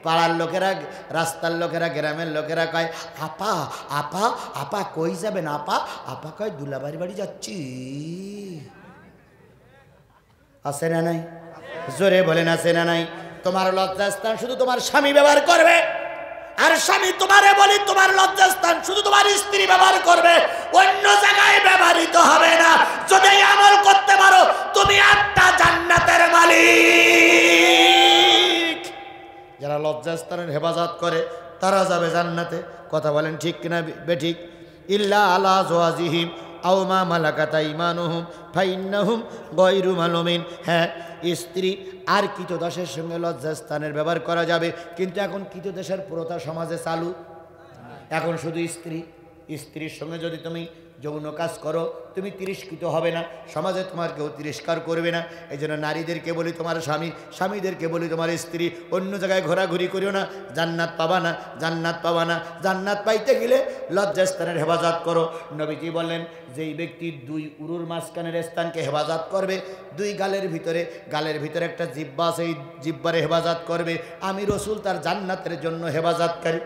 পাড়ার লোকেরা, রাস্তার লোকেরা, গ্রামের লোকেরা কয়, আপা আপা আপা কই যাবেন আপা? আপা কয় দুলাবাড়ি বাড়ি যাচ্ছি। আছে না নাই? জোরে বলেন আছে না নাই? তোমার লজ্জাস্থান শুধু তোমার স্বামী ব্যবহার করবে, আর স্বামী তোমারে বলি তোমার লজ্জাস্থান শুধু তোমার স্ত্রী ব্যবহার করবে, অন্য জায়গায় ব্যবহৃত হবে না। যদি আমল করতে পারো, তুমি 8টা জান্নাতের মালিক। যারা লজ্জাস্থানের হেফাজত করে তারা যাবে জান্নাতে। কথা বলেন ঠিক কিনা বেঠিক? ইল্লা আলা জওয়াজিহিম আও মা মালাকাত আইমানুহুম ফাইন্নাহুম গায়রু মালুমিন। হ্যাঁ, স্ত্রী আর কৃতদাসের সঙ্গে লজ্জাস্থানের ব্যবহার করা যাবে, কিন্তু এখন কৃতদাসের প্রথা সমাজে চালু। এখন শুধু স্ত্রীর সঙ্গে যদি তুমি যৌন কাজ করো, তুমি তিরস্কৃত হবে না, সমাজে তোমার কেউ তিরস্কার করবে না। এই জন্য নারীদেরকে বলি তোমার স্বামী, স্বামীদেরকে বলি তোমার স্ত্রী, অন্য জায়গায় ঘোরাঘুরি করিও না, জান্নাত পাবা না, জান্নাত পাবা না। জান্নাত পাইতে গেলে লজ্জাস্থানের হেফাজত করো। নবীজি বললেন, যেই ব্যক্তি 2 উরুর মাঝখানের স্থানকে হেফাজত করবে, 2 গালের ভিতরে একটা জিহ্বা আছে, এই জিহ্বারে হেফাজত করবে, আমি রসুল তার জান্নাতের জন্য হেফাজতকারী,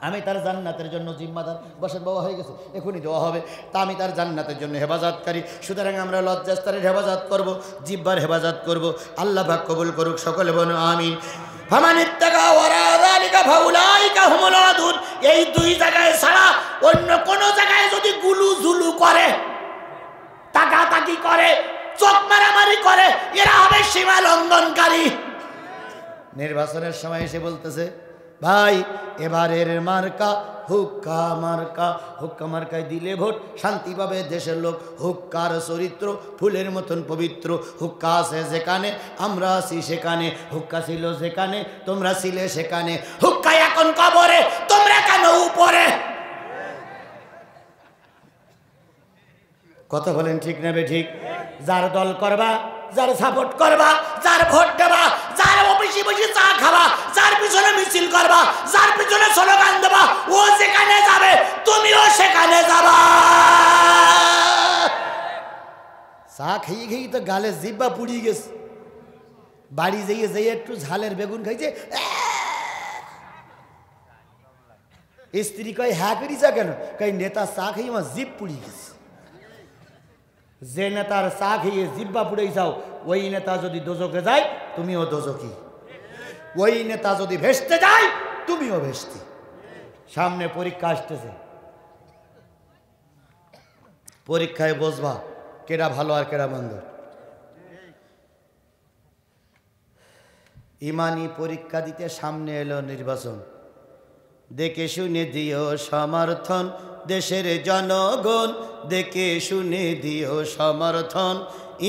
আমি তার জান্নাতের জন্য জিম্মাদার। বসেন বাবা, হয়ে গেছে, এখনই দেওয়া হবে। তা আমি তার জান্নাতের জন্য হেফাজতকারী। সুতরাং আমরা লজ্জাস্থানের হেফাজত করব, জিহ্বার হেফাজত করব। আল্লাহ পাক কবুল করুক, সকলে বলো আমিন। এই 2 জায়গায় ছাড়া অন্য কোন জায়গায় যদি গুলু জুলু করে, তাকাতাকি করে, চোখ মারামারি করে, এরা হবে সীমা লঙ্ঘনকারী। নির্বাচনের সময় এসে বলতেছে, ভাই এবারের মার্কা হুক্কা মার্কা, হুক্কা মার্কায় দিলে ভোট, শান্তি পাবে দেশের লোক। হুক্কার চরিত্র ফুলের মতন পবিত্র, হুক্কা আছে যেখানে আমরা আছি সেখানে, হুক্কা ছিল যেখানে তোমরা ছিলে সেখানে, হুক্কা এখন কবরে, তোমরা কেন উপরে? কথা বলেন ঠিক না বেঠিক? যার দল করবা, যার সাপোর্ট করবা, যার ভোট দেবা, যার অফিসে বসে চা খাবা, যার পিছনে মিছিল করবা, যার পিছনে স্লোগান দেবা, ও যেখানে যাবে তুমিও সেখানে যাবা। চা খেয়ে খেয়ে তো গালে জিব্বা পুড়িয়ে গেছে। বাড়ি যেয়ে একটু ঝালের বেগুন খাইছে, স্ত্রী কয় হ্যাঁ করিছা কেন? কই নেতা চা খেয়ে আমার জিভ পুড়িয়ে গেছে। যে নেতার চা খেয়ে জিব্বা পুড়ে যাও, ওই নেতা যদি দোজকে যায় তুমিও দোজকি, ওই নেতা যদি ভেস্তে যায় তুমিও ভেস্তি। সামনে পরীক্ষা আসতেছে, পরীক্ষায় বসবা কেডা ভালো আর কেডা মন্দ। ইমানি পরীক্ষা দিতে সামনে এলো নির্বাচন, দেখে শুনে দিও সমর্থন দেশের জনগণ, দেখে শুনে দিও সমর্থন।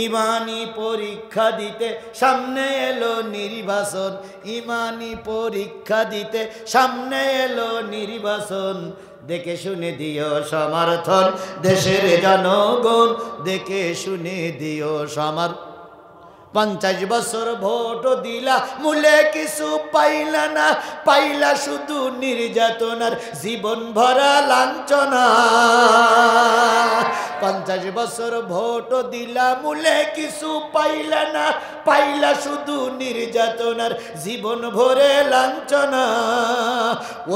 ইমানি পরীক্ষা দিতে সামনে এলো নির্বাচন, ইমানি পরীক্ষা দিতে সামনে এলো নির্বাচন, দেখে শুনে দিও সমর্থন দেশের জনগণ, দেখে শুনে দিও সমর্থন। 50 বছর ভোট দিলা মূলে কিছু পাইলা না, পাইলা শুধু নির্যাতনার জীবন ভরা লাঞ্ছনা। 50 বছর ভোট দিলা মূলে কিছু পাইলা না, পাইলা শুধু নির্যাতনার জীবন ভরে লাঞ্ছনা।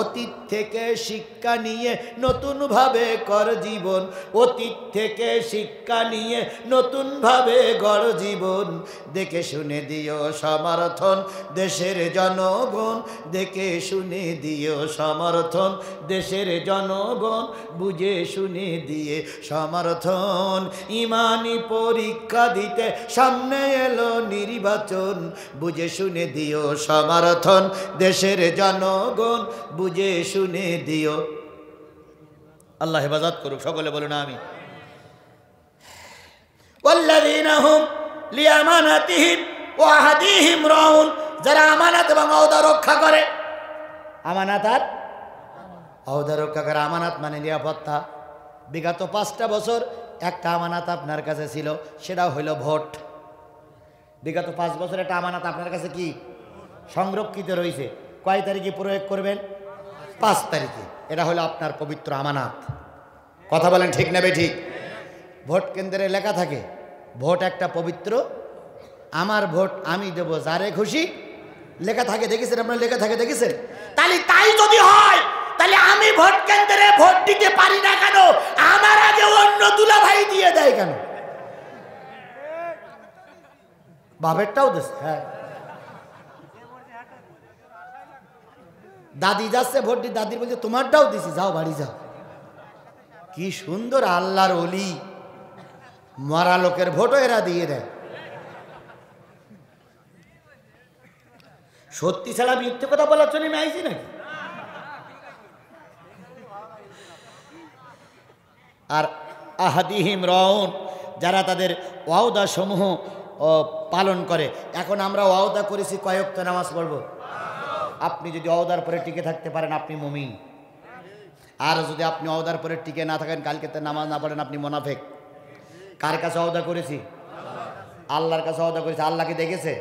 অতীত থেকে শিক্ষা নিয়ে নতুন ভাবে কর জীবন, অতীত থেকে শিক্ষা নিয়ে নতুন ভাবে গড় জীবন। দেখে শুনে দিও সমর্থন দেশের জনগণ, দেখে শুনে দিও সমর্থন দেশের জনগণ, বুঝে শুনে দিয়ে সমর্থন। ইমানি পরীক্ষা দিতে সামনে এলো নির্বাচন, বুঝে শুনে দিও সমর্থন দেশের জনগণ, বুঝে শুনে দিও। আল্লাহ হেফাজত করুক, সকলে বলুন আমিন। ওয়াল্লাযীনা হুম লিআমানাতিহিম ওয়া আহদিহিম রাউন, যারা আমানত এবং ওয়াদা রক্ষা করে। আমানত আর ওয়াদা রক্ষা করে। আমানত মানে নিরাপত্তা। বিগত 5টা বছর একটা আমানত আপনার কাছে ছিল, সেটা হইল ভোট। বিগত 5 বছর একটা আমানত আপনার কাছে কি সংরক্ষিত রয়েছে। কয় তারিখে প্রয়োগ করবেন? 5 তারিখে। এটা হলো আপনার পবিত্র আমানত। কথা বলেন ঠিক না বেঠিক? ভোট কেন্দ্রে লেখা থাকে ভোট একটা পবিত্র, আমার ভোট আমি দেব যারে খুশি, লেখা থাকে। দেখেছেন আপনারা? লেখা থাকে, দেখেছেন? তাহলে তাই যদি হয়, তাহলে আমি ভোট কেন্দ্রে ভোট দিতে পারি না কেন? আমার আগে অন্য দুলা ভাই দিয়ে দেয় কেন? বাপেরটাও দেশে। হ্যাঁ, দাদি যাচ্ছে ভোট দিতে, দাদির বলছে তোমারটাও দিছি, যাও বাড়ি যাও। কি সুন্দর আল্লাহর ওলি, মরা লোকের ভোটও এরা দিয়ে দেয়। সত্যি ছাড়া মিথ্যে কথা বলার জন্য আমি আইছি নাকি? আর আহাদিহিম রাউন, যারা তাদের ওয়াদা সমূহ পালন করে। এখন আমরা ওয়াদা করেছি কয় ওয়াক্ত নামাজ পড়ব। আপনি যদি ওয়াদার পরে টিকে থাকতে পারেন আপনি মুমিন, আর যদি আপনি ওয়াদার পরে টিকে না থাকেন, কালকে নামাজ না পড়েন, আপনি মুনাফিক। কার কাছে ওয়াদা করেছি? আল্লাহর কাছে ওয়াদা করেছি। আল্লাহকে দেখেছে?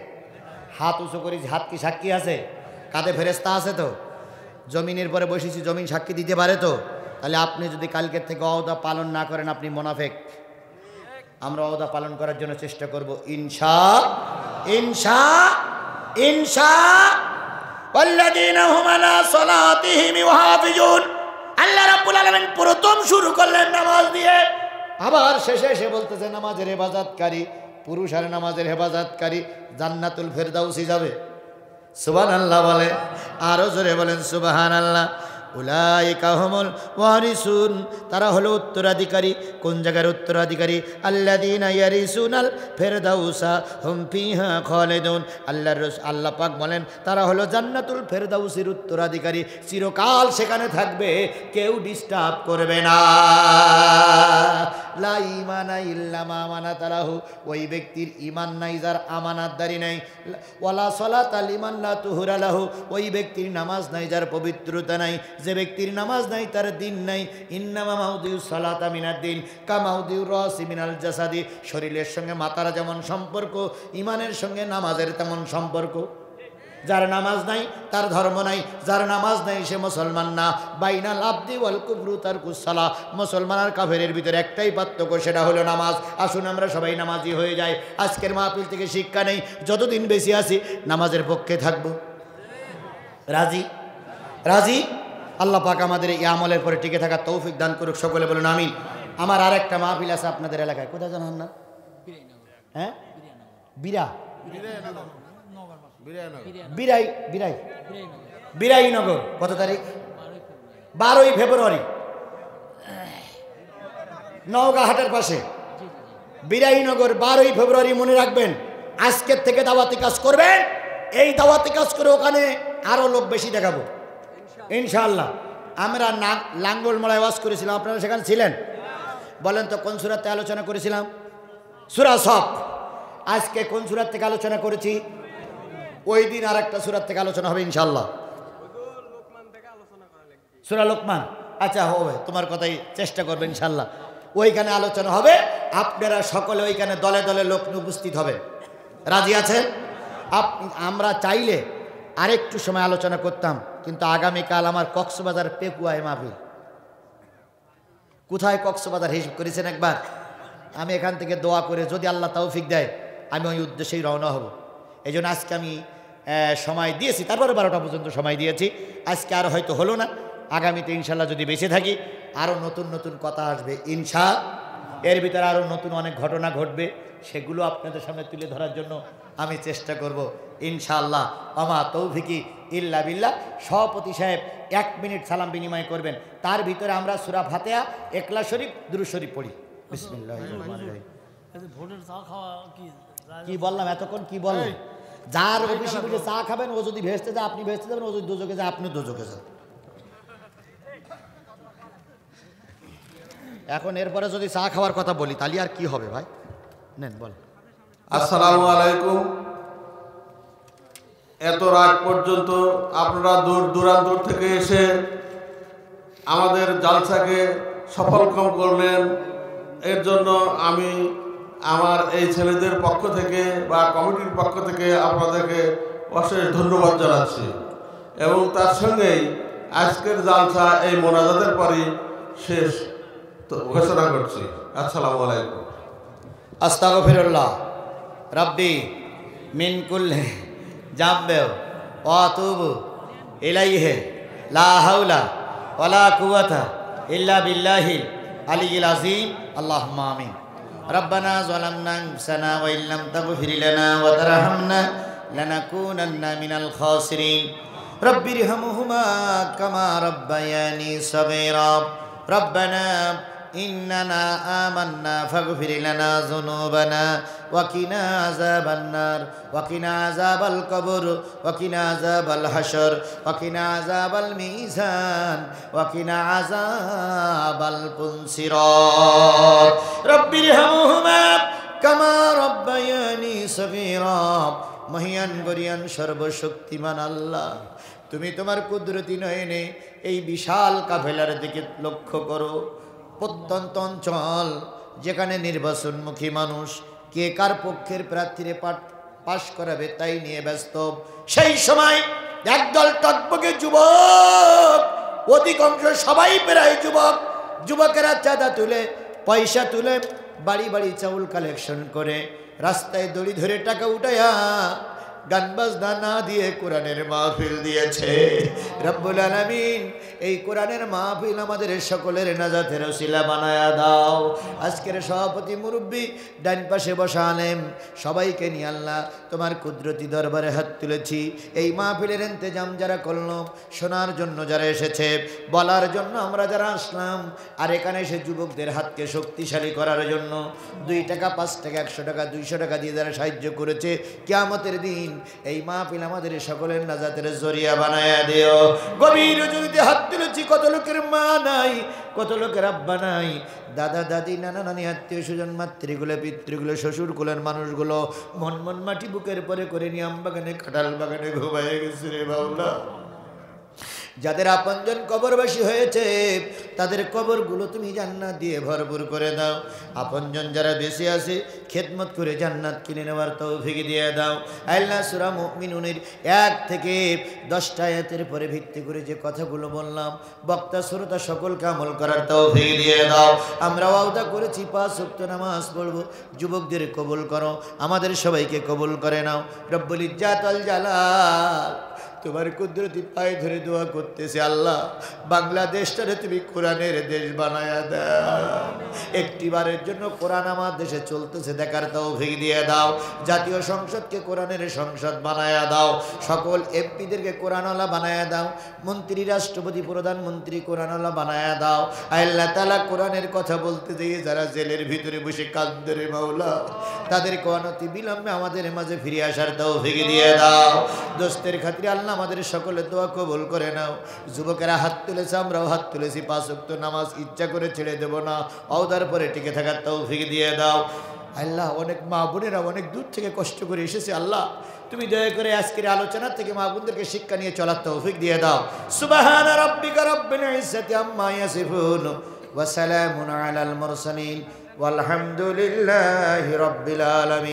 হাত উঁচু করেছি, হাত কি সাক্ষী আছে? কাঁধে ফেরেশতা আছে তো? জমিনের পরে বসেছি, জমিন সাক্ষী দিতে পারে তো? তাহলে আপনি যদি কালকের থেকে ওয়াদা পালন না করেন আপনি মুনাফিক। আমরা ওয়াদা পালন করার জন্য চেষ্টা করব ইনশাআল্লাহ। ওয়াল্লাযীনা হুম আলা সালাতিহিম ইউহাফিজুন। আল্লাহ রাব্বুল আলামিন প্রথম শুরু করলেন নামাজ দিয়ে, আবার শেষে এসে বলতেছে নামাজের হেফাজতকারী, পুরুষ আর নামাজের হেফাজতকারী জান্নাতুল ফেরদাউসি যাবে। সুবহানাল্লাহ বলে, আরো জোরে বলেন সুবহানাল্লাহ। উলাইকা হুমুল ওয়ারিসুন, তারা হলো উত্তরাধিকারী। কোন জায়গার উত্তরাধিকারী? আল্লাযীনা ইয়ারিসুনাল ফেরদাউসা হুম ফিহা খালিদুন। আল্লাহ পাক বলেন তারা হলো জান্নাতুল ফেরদাউসির উত্তরাধিকারী, চিরকাল সেখানে থাকবে, কেউ ডিস্টার্ব করবে না। লা ঈমানা ইল্লা মা আমানাত লাহু, ওই ব্যক্তির ঈমান নাই যার আমানতদারি নাই। ওয়ালা সালাতা লিমান লা তুহরা লাহু, ওই ব্যক্তির নামাজ নাই যার পবিত্রতা নাই। যে ব্যক্তির নামাজ নাই তার দিন নাই। ইন্নামা মাউদিউস সালাতা মিনাদ দিন কা মাউদিউর রাসি মিনাল জাসাদি, শরীরের সঙ্গে মাথার যেমন সম্পর্ক, ঈমানের সঙ্গে নামাজের তেমন সম্পর্ক। যার নামাজ নাই তার ধর্ম নাই, যার নামাজ নাই সে মুসলমান না। বাইনাল আবদি ওয়াল কুফরু তারকুস সালাহ, মুসলমান আর কাফেরের ভিতরে একটাই পার্থক্য, সেটা হলো নামাজ। আসুন আমরা সবাই নামাজি হয়ে যাই। আজকের মাহফিল থেকে শিক্ষা নেই, যতদিন বেশি আছি নামাজের পক্ষে থাকব। রাজি? রাজি? আল্লাহ পাক আমাদের এই আমলের পরে টিকে থাকার তৌফিক দান করুক, সকলে বলুন আমিন। আমার আর একটা মাহফিল আছে আপনাদের এলাকায়, কোথায় জানান না? হ্যাঁ, বিরাইনগর। কত তারিখ? 12ই ফেব্রুয়ারি, নওগাঁ হাটের পাশে বিরাইনগর। 12ই ফেব্রুয়ারি মনে রাখবেন। আজকের থেকে দাওয়াতি কাজ করবেন। এই দাওয়াতি কাজ করে ওখানে আরো লোক বেশি দেখাবো ইনশাআল্লাহ। আমরা লাঙ্গলমোড়ায় ওয়াজ করেছিলাম, আপনারা সেখানে ছিলেন? বলেন তো কোন সূরাতে আলোচনা করেছিলাম? সূরা সফ। আজকে কোন সূরা থেকে আলোচনা করেছি? ওই দিন আর একটা সূরা থেকে আলোচনা হবে ইনশাআল্লাহ, সূরা লোকমান। আচ্ছা হবে, তোমার কথাই চেষ্টা করবে ইনশাআল্লাহ। ওইখানে আলোচনা হবে, আপনারা সকলে ওইখানে দলে দলে লোক উপস্থিত হবেন। রাজি আছেন? আমরা চাইলে আরেকটু সময় আলোচনা করতাম, কিন্তু আগামীকাল আমার কক্সবাজার পেকুয়ায় মাহফিল। কোথায় কক্সবাজার হিসাব করেছেন একবার? আমি এখান থেকে দোয়া করে যদি আল্লাহ তৌফিক দেয় আমি ওই উদ্দেশ্যেই রওনা হব। এই জন্য আজকে আমি সময় দিয়েছি, তারপরে 12টা পর্যন্ত সময় দিয়েছি। আজকে আর হয়তো হলো না, আগামীতে ইনশাল্লাহ যদি বেঁচে থাকি আরও নতুন নতুন কথা আসবে এর ভিতরে আরও নতুন অনেক ঘটনা ঘটবে, সেগুলো আপনাদের সামনে তুলে ধরার জন্য আমি চেষ্টা করব ইনশাআল্লাহ। আমা তৌফিকি ইল্লা বিল্লাহ। সভাপতি সাহেব 1 মিনিট সালাম বিনিময় করবেন, তার ভিতরে আমরা সূরা ফাতিহা, ইখলাস শরীফ, দুরূদ শরীফ পড়ি। বিসমিল্লাহির রহমানির রহিম। কি বললাম এতক্ষণ? কি বললাম? যার বেশি বেশি চা খাবেন ও যদি ভেস্তে যায় আপনি ভেস্তে যাবেন, ও যদি দোজখে যায় আপনি দোজখে যান। এখন এরপরে যদি চা খাওয়ার কথা বলি তাহলে আর কি হবে ভাই? নেন বল। আসসালামু আলাইকুম। এত রাত পর্যন্ত আপনারা দূর দূরান্ত থেকে এসে আমাদের জালসাকে সফলকাম করলেন, এর জন্য আমি আমার এই ছেলেদের পক্ষ থেকে বা কমিটির পক্ষ থেকে আপনাদেরকে অশেষ ধন্যবাদ জানাচ্ছি। এবং তার সঙ্গেই আজকের জালসা এই মোনাজাতের পরই শেষ ঘোষণা করছি। আসসালামু আলাইকুম। আস্তাগফিরুল্লাহ রাব্বি মিন কুল্লি জামবে ওয়া আতুবু ইলাইহি লা হাওলা ওয়ালা কুওয়াতা ইল্লা বিল্লাহিল আলিয়্যিল আযীম। আল্লাহুম্মা আমিন। রব্বানা যালামনা আনফুসানা ওয়া ইল্লাম তাগফির লানা ওয়া তারহামনা লানাকুনান্না মিনাল খাসিরিন। রব্বিরহামহুমা কামা রাব্বায়ানি সাগীরা। রব্বানা إننا آمنا فاغفر لنا ذنوبنا وقنا عذاب النار وقنا عذاب القبر وقنا عذاب الحشر وقنا عذاب الميزان وقنا عذاب الصراط رب ارحمهما كما ربياني صغيرا। মহিয়ান গরিয়ান সর্বশক্তিমান আল্লাহ, তুমি তোমার কুদরতি নয়নে এই বিশাল কাফেলার দিকে লক্ষ্য করো। প্রত্যন্ত অঞ্চল যেখানে নির্বাচনমুখী মানুষ, কে কার পক্ষের প্রার্থীরে পাশ করাবে তাই নিয়ে ব্যস্ত, সেই সময় একদল টকবকে যুবক, অধিকাংশ সবাই প্রায় যুবক, যুবকেরা চাঁদা তুলে পয়সা তুলে বাড়ি বাড়ি চাউল কালেকশন করে রাস্তায় দড়ি ধরে টাকা উঠায়া গান বাজনা না দিয়ে কোরআনের মাহফিল দিয়েছে। রব্বুল আলামিন এই কোরআনের মাহফিল আমাদের সকলের নাজাতের ওসিলা বানায়া দাও। আজকের সভাপতি মুরব্বী ডান পাশে বসা আলেম সবাইকে নিয়ে আল্লাহ তোমার কুদরতি দরবারে হাত তুলেছি। এই মাহফিলের ইন্তেজাম যারা করলো, শোনার জন্য যারা এসেছে, বলার জন্য আমরা যারা আসলাম, আর এখানে এসে যুবকদের হাতকে শক্তিশালী করার জন্য 2 টাকা 5 টাকা 100 টাকা 200 টাকা দিয়ে যারা সাহায্য করেছে, কিয়ামতের দিন এই মাহফিল আমাদের সকলের নাজাতের জরিয়া বানায়া দিও। গভীর রজনীতে হাত তুলেছি, কত লোকের মা নাই, কত লোকের আব্বা নাই, দাদা দাদি নানা নানি আত্মীয় স্বজন মাতৃগুলো পিতৃগুলো শ্বশুরকুলের মানুষগুলো মন মন মাটি বুকের পরে করে নিয়ে আম বাগানে কাঁঠাল বাগানে ঘুমায় গেছে রে বাউলা। যাদের আপনজন কবরবাসী হয়েছে তাদের কবরগুলো তুমি জান্নাত দিয়ে ভরপুর করে দাও। আপনজন যারা বেঁচে আছে খেদমত করে জান্নাত কিনে নেওয়ার তৌফিক দিয়ে দাও। আল্লাহ সূরা মুমিনুনের 1 থেকে 10টা আয়াতের পরে ভিত্তি করে যে কথাগুলো বললাম, বক্তা শ্রোতা সকলকে আমল করার তৌফিক দিয়ে দাও। আমরা ওয়াদা করেছি 5 ওয়াক্ত নামাজ পড়ব। যুবকদের কবুল করো, আমাদের সবাইকে কবুল করে নাও। রব্বুল ইজ্জাত ওয়াল জালাল তোমার কুদরতি পায়ে ধরে দোয়া করতেছে, আল্লাহ বাংলাদেশটারে তুমি কোরআনের দেশ বানায়া দাও। একটিবারের জন্য কোরআন আমার দেশে চলতেছে দেখার তৌফিক দিয়ে দাও। জাতীয় সংসদকে কোরআনের সংসদ বানায়া দাও। সকল এমপিদেরকে কোরআনওয়ালা বানায়া দাও। মন্ত্রী, রাষ্ট্রপতি, প্রধানমন্ত্রী কোরআনওয়ালা বানায়া দাও। আল্লাহ তাআলা কোরআনের কথা বলতে যেয়ে যারা জেলের ভিতরে বসে কাঁদে রে মাওলা, তাদেরকে অনতি বিলম্বে আমাদের মাঝে ফিরে আসার তৌফিক দিয়ে দাও। দোস্তের খাতিরে আল্লাহ আমাদের সকলের দোয়া কবুল করে নাও। যুবকেরা হাত তুলেছে, আমরাও হাত তুলেছি। 5 ওয়াক্ত নামাজ ইচ্ছা করে ছেড়ে দেব না, ওয়াদার পরে টিকে থাকার তৌফিক দিয়ে দাও। আল্লাহ অনেক মা বোনেরা অনেক দূর থেকে কষ্ট করে এসেছে, আল্লাহ তুমি দয়া করে আজকের আলোচনা থেকে মা বোনদেরকে শিক্ষা নিয়ে চলার তৌফিক দিয়ে দাও। সুবহানা রাব্বিকা রাব্বিল ইজ্জাতি আম্মা ইয়াসিফুন ওয়া সালামুন আলাল মুরসালিন ওয়ালহামদুলিল্লাহি রাব্বিল আলামিন।